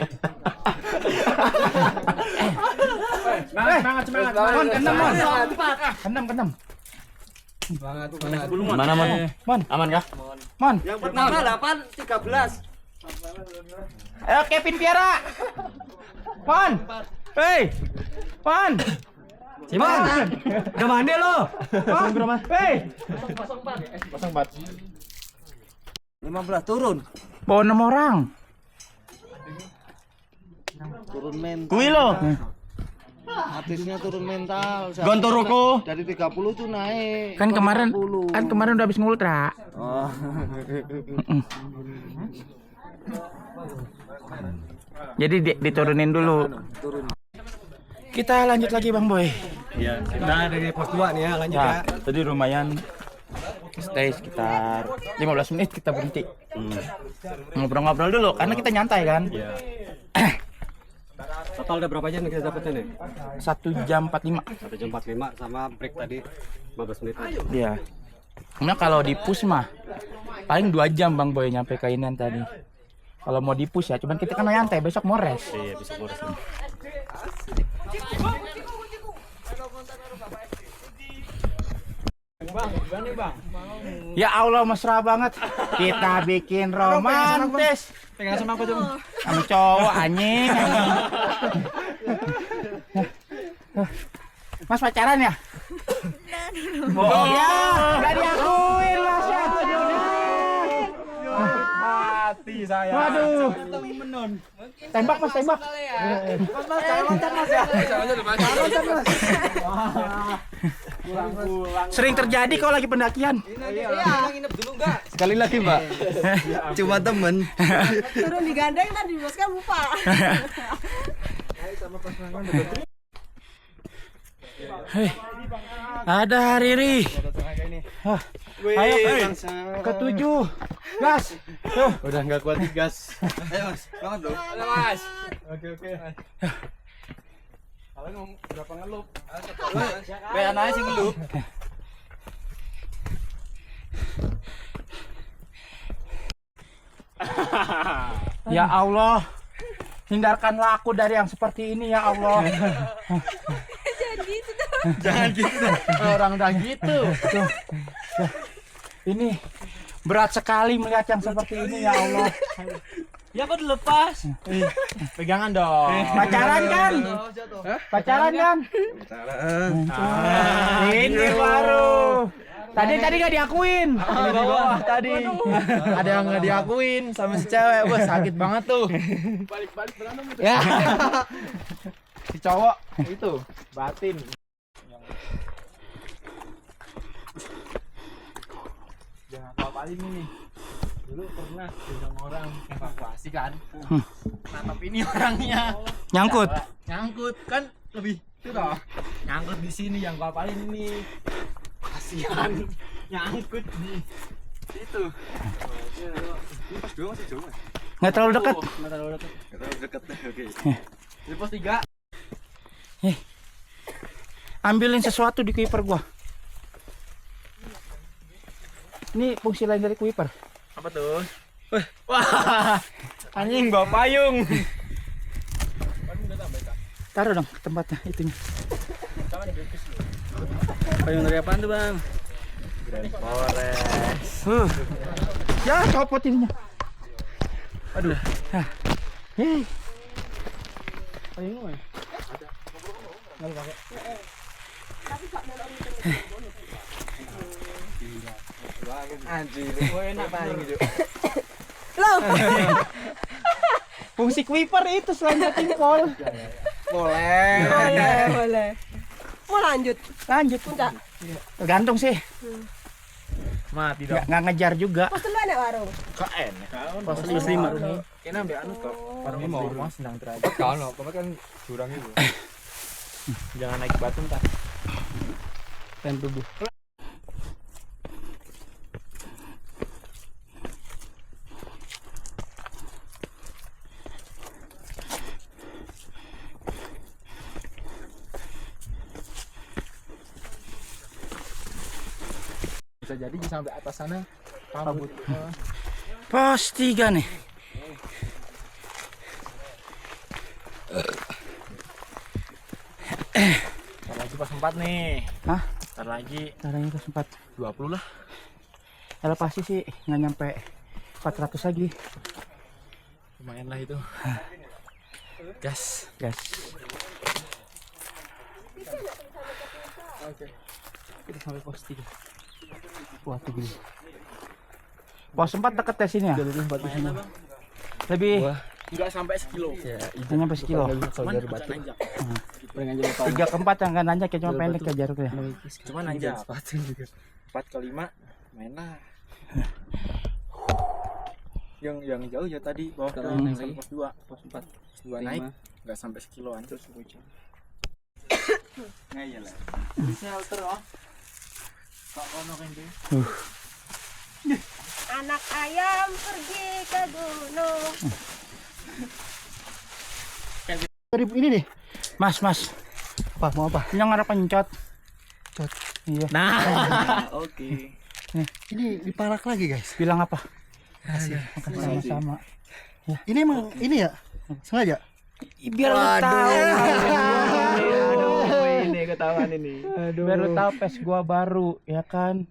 Semangat. Mon, keenam. Mana Mon? Mon, Aman kah? Mon. Yang pertama 8-13. Ayo Kevin Vieira. Mon. Hei. Mon. Simon. Udah mandi lo. Mon. Hei. 15 turun. Bawa 6 orang. Turun mental. Kui lo. Artisnya turun mental. Gontoroko. Dari 30 tuh naik. Kan kemarin 40. udah habis ngultra. Oh. Jadi diturunin dulu. Kita lanjut lagi Bang Boy. Iya, kita dari pos 2 nih ya, lanjut ya. Tadi lumayan stay sekitar 15 menit kita berhenti. Ngobrol-ngobrol dulu karena kita nyantai kan. Iya. Total udah berapa jam kita dapetnya nih? 1 jam 45. 1 jam 45 sama break tadi 15 menit. Iya. Karena kalau di push mah paling 2 jam Bang Boy nyampe ke Inen tadi. Kalau mau di push ya, cuman kita kan nyantai, besok mau rest. Iya, bisa boros. Ya Allah mesra banget. Kita bikin romantis. Pegang sama aku coba. Sama cowok anjing. Mas pacaran ya? Oh ya, gak diakuin Mas ya. Mati saya. Waduh. Tembak Mas, tembak. Mas, saya loncat Mas ya. Sering terjadi kalau lagi pendakian. Nginep dulu enggak? Sekali lagi Mbak. Cuma temen. Turun digandeng tadi Bos kan lupa. Hei, ada Riri. Ayo, ke-7. Gas. Tuh. Udah nggak kuat gas. Ayo Mas, banget dong. Ayo Mas. Oke. Kalian mau berapa ngelup? Kayak aja sih ngelup. Ya Allah, hindarkanlah aku dari yang seperti ini ya Allah. Jangan gitu. Orang udah gitu. Tuh. Ini berat sekali melihat yang seperti ini ya Allah. Ya kok dilepas? Pegangan dong. Pacaran kan? Pacaran kan? Ini baru. Tadi nggak diakuin. Ini di bawah tadi. Ada yang nggak diakuin sama si cewek. Wah sakit banget tuh. Balik berantem gitu. Ya. Si cowok itu batin. Jangan apa-apain ini. Dulu pernah gendong orang evakuasi kan. Nah tapi ini orangnya Nyangkut. nyangkut kan lebih itu toh. Nyangkut di sini yang gua apalin ini. Kasihan nyangkut di situ. Ini pas 2 masih jauh. Nggak terlalu dekat. Enggak terlalu dekat. Oke. Di pos 3. Ambilin sesuatu di kuiper gua. Ini fungsi lain dari kuiper. Apa tuh? Wah. Anjing bawa payung. Taruh dong ke tempatnya itunya. Payung dari apaan tuh Bang? Ya copot ininya. Aduh. Hei. Anjir, enak paling gitu. Fungsi kuiper itu selain jempol. Boleh. Mau lanjut. Lanjut. Enggak. Tergantung sih. Mati dong. Nggak ngejar juga. Pas dulu ada warung. Kok enak. Pas 5. Kena ambil anu kok. Warung mau senang derajat. Kalau kan jurang itu. Jangan naik batu entar. Dan tubuh. Bisa jadi sampai atas sana rambut. Pos 3 nih. Ntar lagi pas 4 nih. Hah? Ntar lagi Caranya pas 4. 20 lah. Elevasi sih nggak nyampe 400 lagi. Lumayan lah itu. Gas. Gas. Kita sampai pos 3. Wah, tuh gini. Pos 4 deket ya sini ya? Lebih Enggak sampai sekilo. nggak nyampe sekilo. Cuman nanjak. 3 ke 4 yang nggak nanjak ya, cuma pendek ya jaraknya. Cuman nanjak. 4 ke 5 main lah. Yang jauh ya tadi bawah sampai pos 2, pos 4. Pos 2 naik enggak sampai sekiloan terus hujan. Ngayal lah. Shelter oh. Kok ono kene. Anak ayam pergi ke gunung. Ini nih. Mas. Apa mau apa? Yang ngarep pencot. Cot. Iya. Nah, oke. Ini diparak lagi guys. Bilang apa? Makasih. Sama-sama. Ini emang ini ya sengaja. Biar lu tahu. Ini ketahuan ini. Biar lu tahu pes gua baru, ya kan?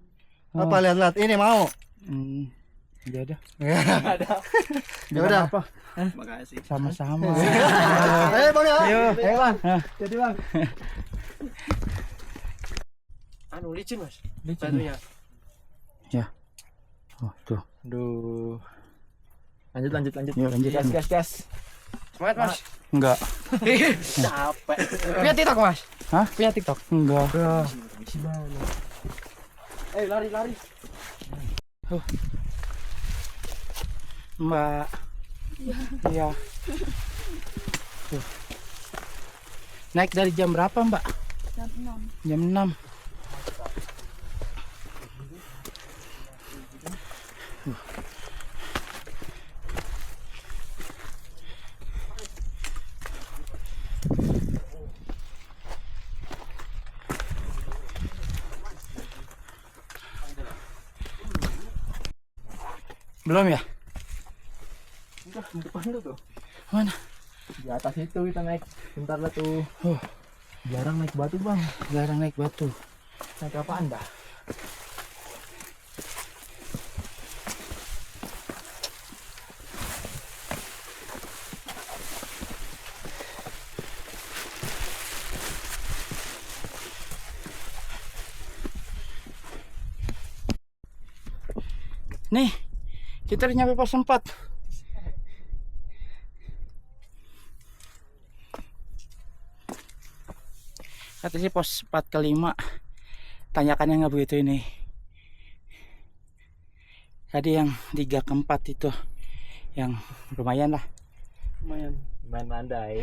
Apa lihat-lihat ini mau? Ya udah. Ya udah. Apa? Makasih. Sama-sama. Bang ya. Ayo. Bang. Jadi bang. Anu licin Mas. Licin. Batunya. Ya. Oh, tuh. Aduh. Lanjut. Yuk, lanjut. Gas. Semangat Mas. Enggak. Capek. Punya TikTok Mas? Hah? Punya TikTok? Enggak. Lari. Mbak. Iya. Tuh. Naik dari jam berapa, Mbak? Jam 6. Belum ya? Udah depan lu tuh. Mana? Di atas itu kita naik. Bentar lah tuh. Jarang naik batu, Bang. Jarang naik batu. Naik apaan, Dah? Nih, kita udah nyampe pos 4. Kata sih pos 4 ke 5. Tanyakannya nggak begitu ini. Tadi yang 3 ke 4 itu yang lumayan lah. Lumayan landai.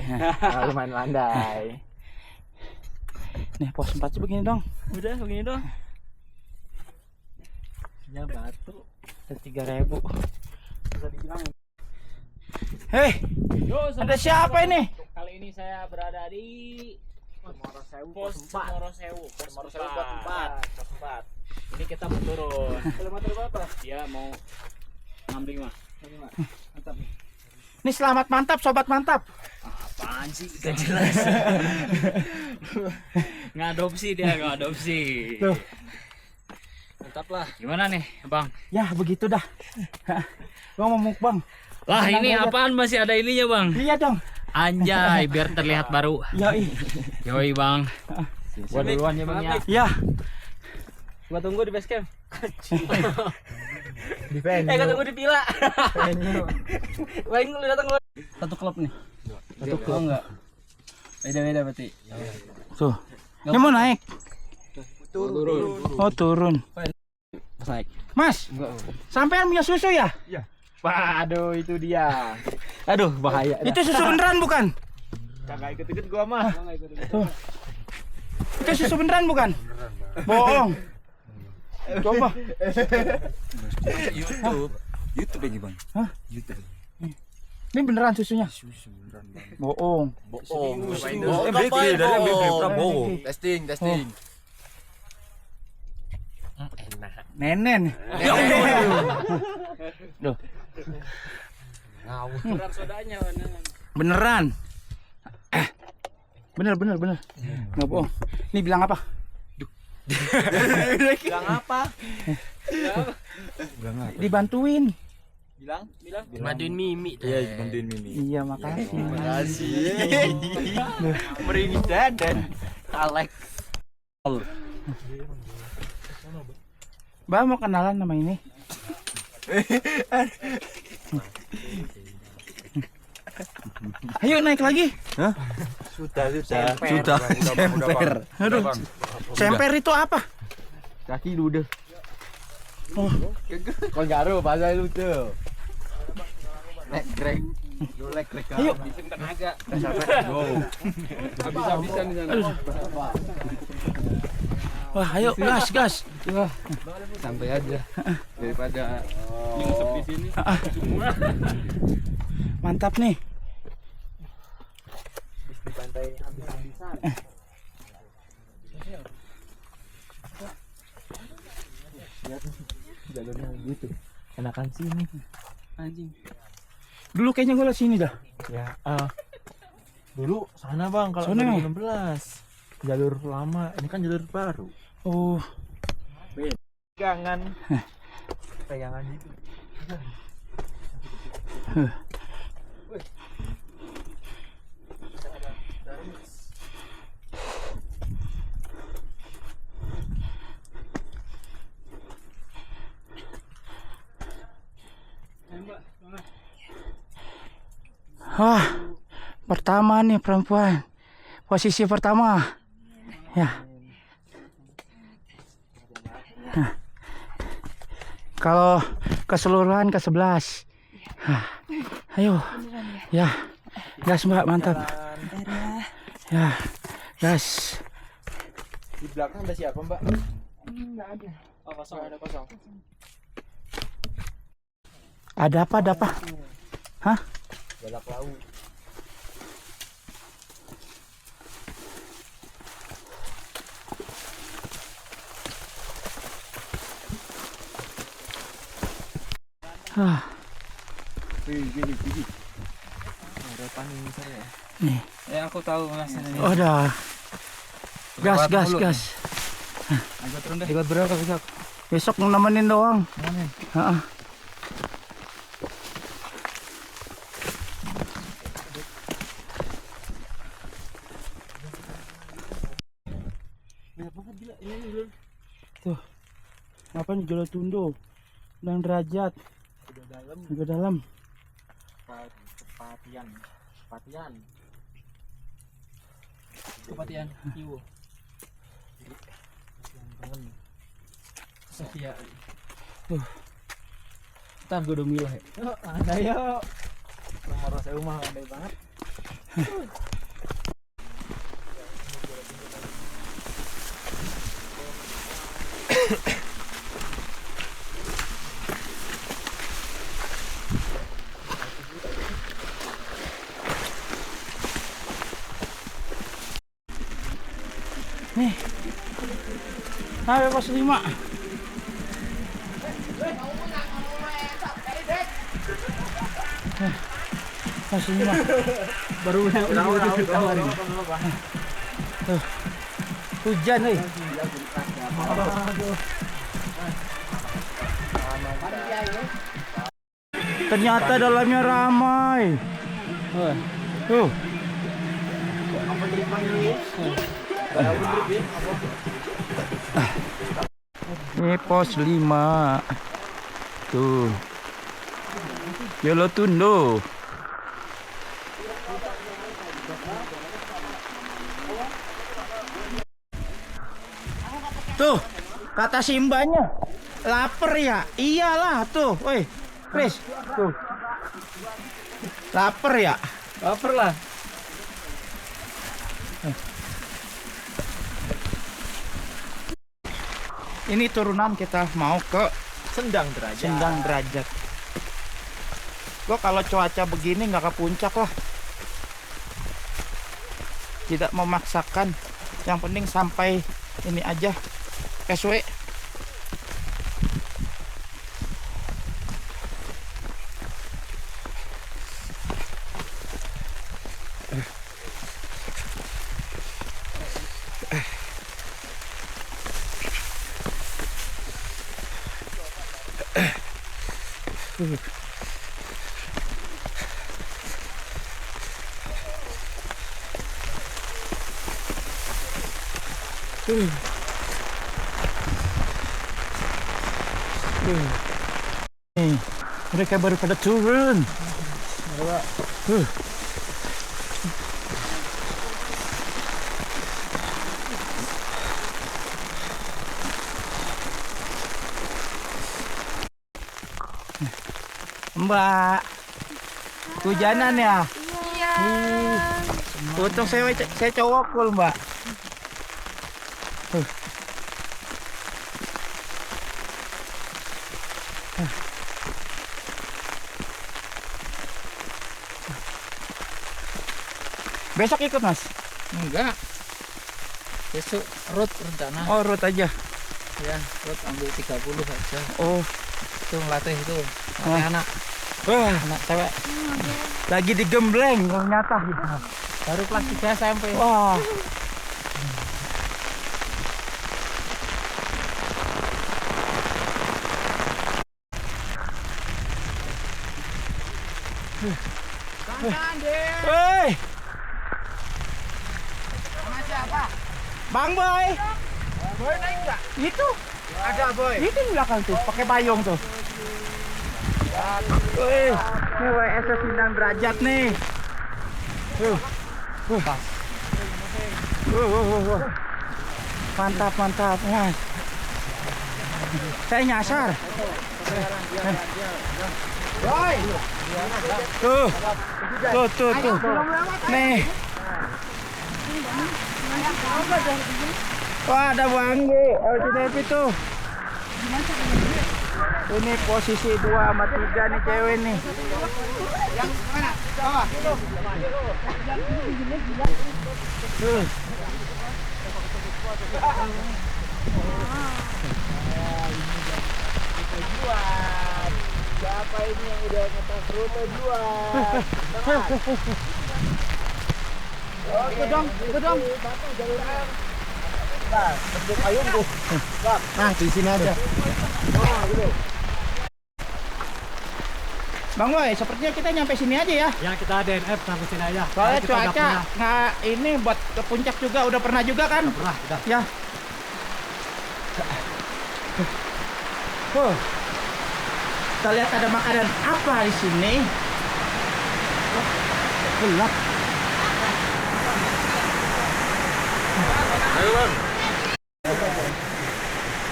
Lumayan landai. Nih pos 4 tuh begini dong. Udah begini dong. Ya batu. Ada 3.000. Bisa dibilang. Hei, ada siapa ini? Kali ini saya berada di Pos Morosewu. Pos 4. Ini kita mau turun. Kilometer berapa? Dia mau 65. Mantap nih. Ini selamat mantap, sobat mantap. Apaan sih? Gak jelas. Ngadopsi dia, ngadopsi. Tuh. Mantap lah. Gimana nih, Bang? Ya begitu dah. Gua mau mukbang. Lah ini apaan masih ada ininya, Bang? Iya dong. Anjay, biar terlihat baru. Yoi. Yoi bang. Gua duluan ya bang ya. Ya. Gua tunggu di base camp. Di venue. Gua tunggu di villa. Baik lu datang lu. Satu klub nih. Satu klub enggak? Beda-beda berarti. Tuh. Ini mau naik. Turun. Oh turun. Pas naik. Mas. Sampean punya susu ya? Waduh, itu dia. Aduh, bahaya. Itu susu beneran bukan? Kagak ikut-ikut gua mah. Tuh. Itu susu beneran bukan? Bohong. Coba. YouTube lagi bang. Hah? YouTube. Ini beneran susunya? Bohong. Bohong. Testing. Nenen. Duh. Kurang sodanya Beneran. Bener. Nggak bohong. Ini bilang apa? Bilang apa? Dibantuin. Bilang. Bantuin Mimi. Iya, bantuin Mimi. Iya makasih. Makasih. Meringis dan Alex. Mbak mau kenalan nama ini? Ayo naik lagi. Sudah. Semper. Aduh. Semper itu apa? Kaki ludah. Oh. Kau ngaruh bahasa lu tuh. Greg. Ayo. Tenaga. Habis-habisan di sana. Wah, ayo gas. Santai aja. Daripada nyungsep di sini semua. Mantap nih. Di pantai habis-habisan. Jalurnya gitu. Enakan sini. Anjing. Dulu kayaknya gue liat sini dah. Ya, dulu sana bang kalau Sana. 2016. Jalur lama, ini kan jalur baru. Oh. Pegangan gitu. Wah, pertama nih perempuan. Posisi pertama. Ya. Nah. Kalau keseluruhan ke-11. Ayo. Ya. Gas Mbak, mantap. Ya. Gas. Di belakang ada siapa mbak? Enggak ada. Oh kosong, ada kosong. Ada apa? Hah? Balak laut. Gini. Harapan ini saya. Nih. Ya aku tahu mas. Oh, dah. Gas. Aku turun deh. Ikut berapa besok? Besok nemenin doang. Heeh. Tuh. Apa nih Jolo Tundo dan derajat. Udah dalam. Kepatian. Iwo. Setia. Ntar gue udah milah ya. Ada yuk. Nomor saya rumah ada banget. Nih. Sampai pos 5. Pos 5. Baru ketahuan. Tuh. Hujan nih. Ternyata dalamnya ramai. Tuh. Ini pos 5. Tuh. Jolotundo. Tuh, kata Simbanya, lapar ya? Iyalah tuh, woi, Chris, tuh, lapar ya? Lapar lah. Ini turunan kita mau ke Sendang derajat. Sendang Derajat. Gua kalau cuaca begini nggak ke puncak lah. Tidak memaksakan, yang penting sampai ini aja. SW. Nih, mereka baru pada turun. Mbak, hujanan ya? Iya. Untung saya cowok full, Mbak. Besok ikut, Mas? Enggak. Besok road rencana. Oh, road aja. Ya, road ambil 30 saja. Oh, Itu ngelatih itu. Ngelatih anak. wah, Anak cewek. lagi digembleng ternyata. Baru kelas 3 SMP. Wah. Woi. Bang Boy. Boy naik nggak? Itu. Ada boy. Itu di belakang tuh, pakai payung tuh. Wih, ini WSS Sendang Derajat nih. Mantap, mantap, Mas. Saya nyasar. Boy. Tuh. Tuh. Nih. Wah, ada Banggi, LCDP tuh. Ini posisi 2 sama 3 nih cewek nih. Yang mana? Bawah. Tuh. Siapa ini yang udah ngetas rute 2? Oh, ikut dong. Nah, bentuk payung tuh. Nah, di sini aja. Oh, gitu. Bang Boy, sepertinya kita nyampe sini aja ya. Ya, kita DNF sampai sini aja. Soalnya cuaca nggak ini buat ke puncak juga udah pernah juga kan? Pernah, udah. Ya. Kita lihat ada makanan apa di sini. Gelap. Ayo bang.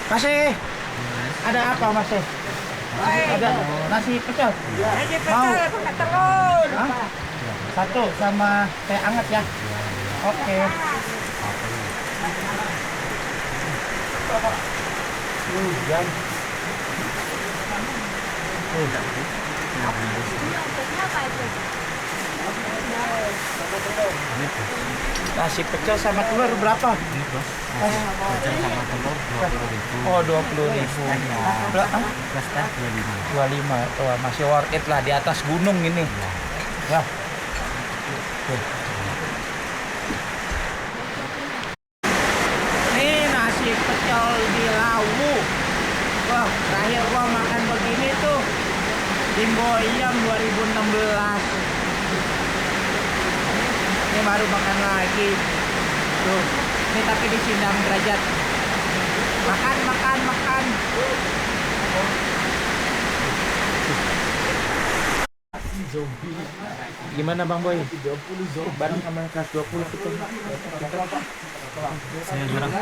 Masih ada apa Masih? Ada nasi pecel. Mau? Hah? Satu sama teh hangat ya. Oke. Hujan. Nasi pecel sama telur berapa? Ini bos. Pecel sama telur 20.000. Oh 20.000. Berapa? Plus teh 25. Oh, masih worth it lah di atas gunung ini. Ya. Ini nasi pecel di Lawu. Wah, terakhir gua makan begini tuh di Boyang 2016. Ini baru makan lagi. Tuh, ini tapi di Sindang Derajat. Makan. Gimana Bang Boy? 30 bareng sama kelas 20 kita. Saya nyerah.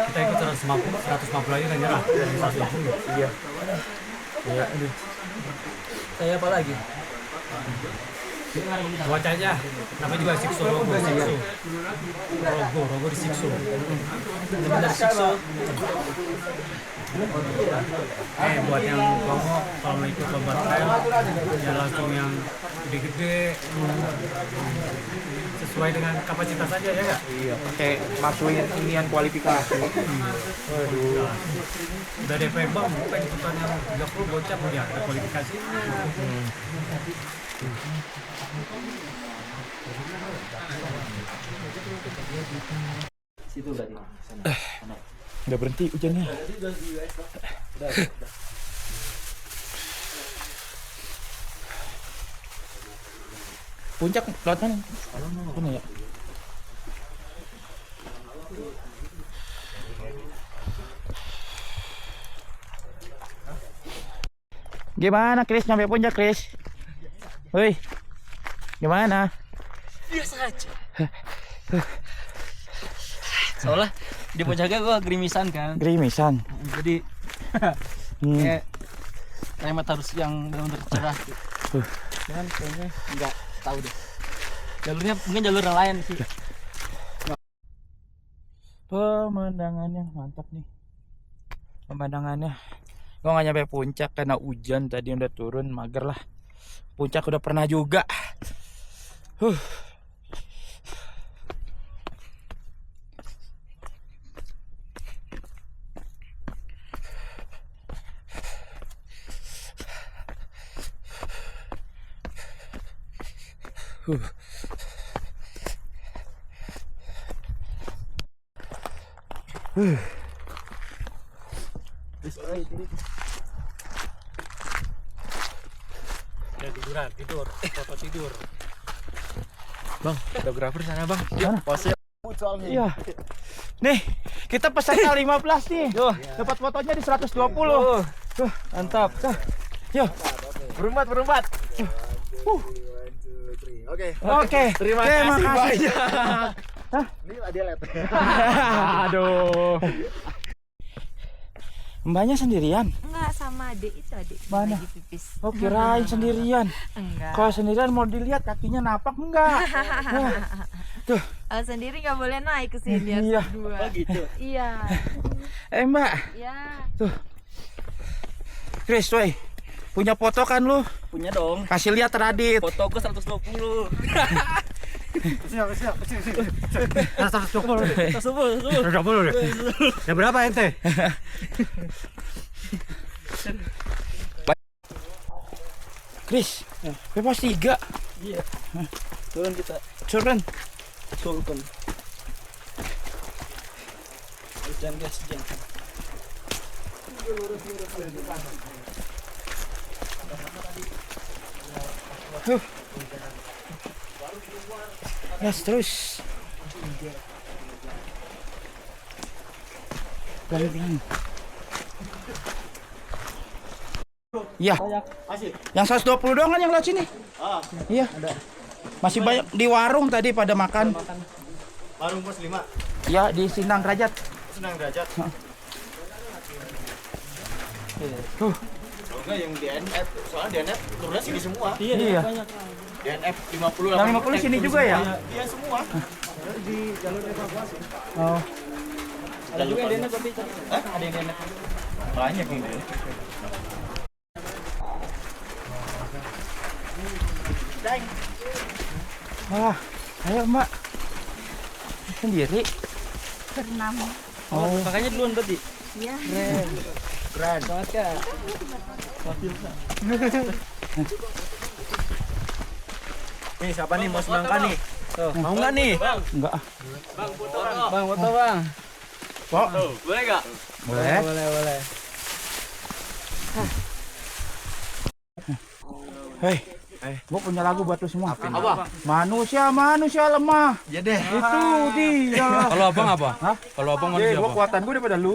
Kita ikut 150 aja kan nyerah. 120. Iya. Iya, aduh. Saya apa lagi? Cuacanya, namanya juga Sikso, Rogo di Sikso. Benar sikso. Buat yang Kongo, kalau mau ikut lomba trail, ya langsung yang gede-gede, sesuai dengan kapasitas aja ya nggak? Iya, kayak masukin inian kualifikasi. Waduh. Udah DP Bang, bukan ikutan yang 30 bocah ya, ada kualifikasi. Situ berarti. Udah berhenti hujannya. Puncak lewat mana? Mana ya? Gimana Chris, nyampe puncak Chris? Woi, gimana? Biasa aja. Soalnya di puncaknya gue gerimisan kan. Gerimisan. Jadi kayak remet harus yang benar-benar cerah. Cuman kayaknya nggak tahu deh. Jalurnya mungkin jalur yang lain sih. Pemandangannya mantap nih. Pemandangannya. Gue gak nyampe puncak karena hujan tadi udah turun, mager lah. Puncak udah pernah juga. Tidur, foto tidur. Bang, fotografer sana bang. Mana? Pose. Iya. Nih, kita peserta 15 nih. Dapat fotonya di 120. Mantap. Yuk. Berempat. Oke. Terima kasih banyak. Ini dia lihat. Aduh. Mbaknya sendirian? Enggak, sama adik itu, adik. Mana? Lagi pipis. Oh, kirain sendirian. Enggak. Kalau sendirian mau dilihat kakinya napak enggak? Tuh. Kalau sendiri nggak boleh naik ke sini, harus Iya. berdua. Oh gitu. Iya. Mbak. Iya. Tuh. Chris, woi. Punya foto kan lu? Punya dong. Kasih lihat Radit. Foto gue 120. Yang berapa ente? Chris, bebas 3. Iya. Turun kita. Turun. Turun. Jangan gas, jangan. Gas terus. Pelan-pelan. Iya. Yang 120 doang kan yang lewat sini? Iya. Masih banyak di warung tadi pada makan. Warung pos 5. Ya, di Sindang Derajat. Senang derajat. Tuh. Kalau enggak yang DNF, soalnya DNF turunnya sini semua. Iya. DNF 50. Yang 50 sini juga ya? Iya semua. Di jalur evakuasi. Oh. Ada juga yang DNF tapi ada yang DNF. Banyak yang DNF. Wah, ayo Mbak. Sendiri. Berenam. Oh. Makanya duluan tadi. Iya. Keren banget kan. Nih siapa nih mau semangka nih? Mau nggak nih? Enggak. Bang, foto bang. Kok? Boleh nggak? Boleh. Boleh. Hei, Gua punya lagu buat lu semua. Apa? Manusia lemah. Ya deh. Itu dia. Kalau abang apa? Hah? Kalau abang manusia Gua apa? kuatan gua daripada lu.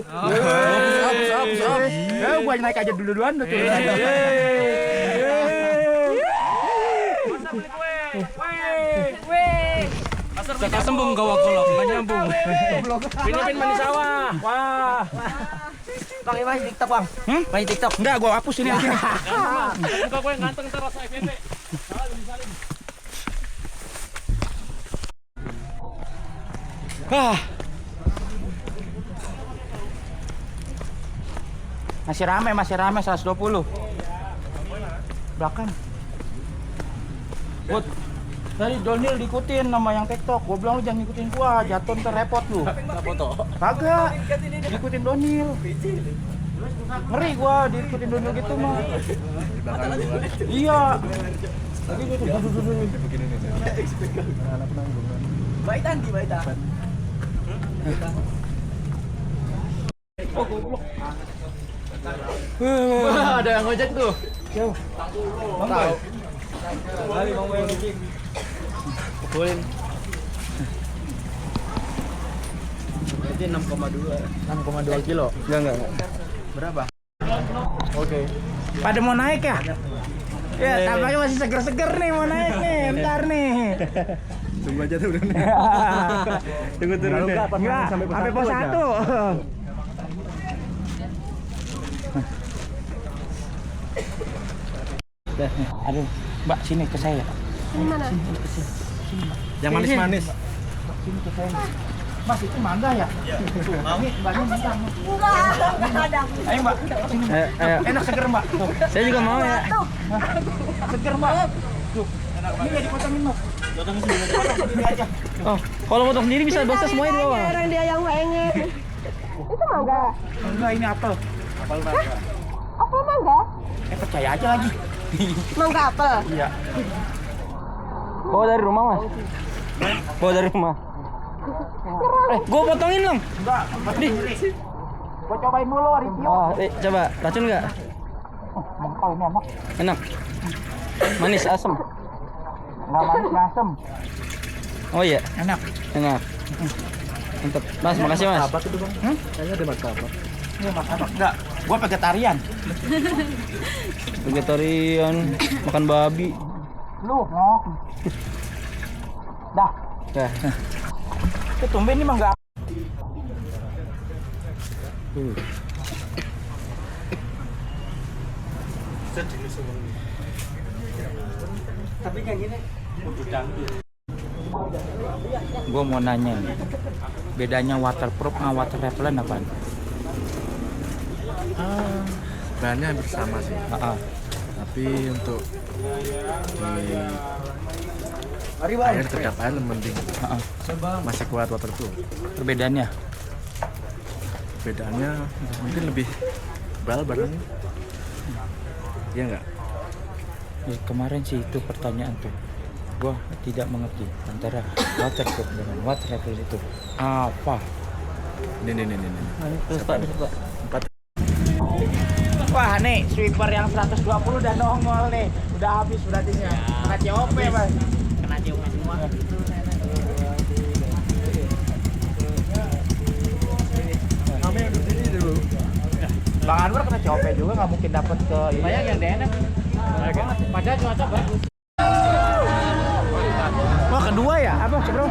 Gua naik aja duluan tuh. Kakak sembung gawak golok, nggak nyambung. Pinipin manis sawah. Wah. Bang, main TikTok, Bang. Main TikTok. Enggak, gua hapus ini aja. Muka gue yang ganteng ntar rasa FVP. Masih rame 120. Belakang. Buat tadi Donil diikutin sama yang TikTok. Gua bilang lu jangan ngikutin gua, jatuh ntar repot lu. Kagak. Diikutin Donil. Ngeri gua diikutin Donil gitu mah. Iya. Lagi gitu. Baitan di Baitan. Oh, goblok. Ada yang ngojek tuh. Jauh. Bang Boy. Kembali Bang Boy ngojek. Pukulin. Berarti 6,2 kilo. Enggak. Berapa? Oke. Pada mau naik ya? Ya, tampaknya masih seger-seger nih mau naik nih, ntar nih. Tunggu aja turunnya. Tunggu turunnya. Enggak, sampai pos 1. Aduh, Mbak sini ke saya. Mana? Yang manis-manis. Sini ke saya. Mas itu mangga ya? Mau? Ini Mbaknya minta. Enggak ada. Ayo Mbak, sini. Enak seger Mbak. Tuh. Saya juga mau ya. Seger Mbak. Tuh. Ini ya dipotongin Mas. Potongin sendiri aja. Oh, kalau potong sendiri bisa basah semuanya di bawah. Orang dia yang pengen. Itu mangga. Enggak, ini apel. Apel mangga? Percaya aja lagi. Mangga apel. Iya. Bawa dari rumah, Mas. Bawa dari rumah. Gua potongin dong. Enggak, nih. Gua cobain dulu review. Oh, coba racun nggak? Mengkau ini enak. Enak. Manis asam. Enggak manis, enggak asem. Oh iya, Enak. enak. Mantap. Mas, makasih Mas. Apa itu, Bang? Kayaknya ada martabak. Iya, martabak. Enggak, gua vegetarian. Vegetarian, makan babi. Lu ngok. Dah. Dah. Itu tumben ini mah enggak. Tapi kayak gini. Gua mau nanya nih. Bedanya waterproof sama water repellent apaan? Bahannya hampir sama sih. Tapi untuk di air terkap air lebih penting. Masih kuat waterproof. Perbedaannya? Bedanya mungkin lebih tebal barangnya. Iya nggak? Ya, kemarin sih itu pertanyaan tuh. Gua tidak mengerti antara waterproof dengan water repellent itu apa? Nih. Wah nih sweeper yang 120 udah nongol nih. Udah habis berartinya. Kena COP Mas. Kena COP semua. Kami yang di sini dulu. Bang Anwar kena COP juga nggak mungkin dapat ke ini. Banyak yang enak. Padahal cuaca bagus. Wah kedua ya? Apa bro?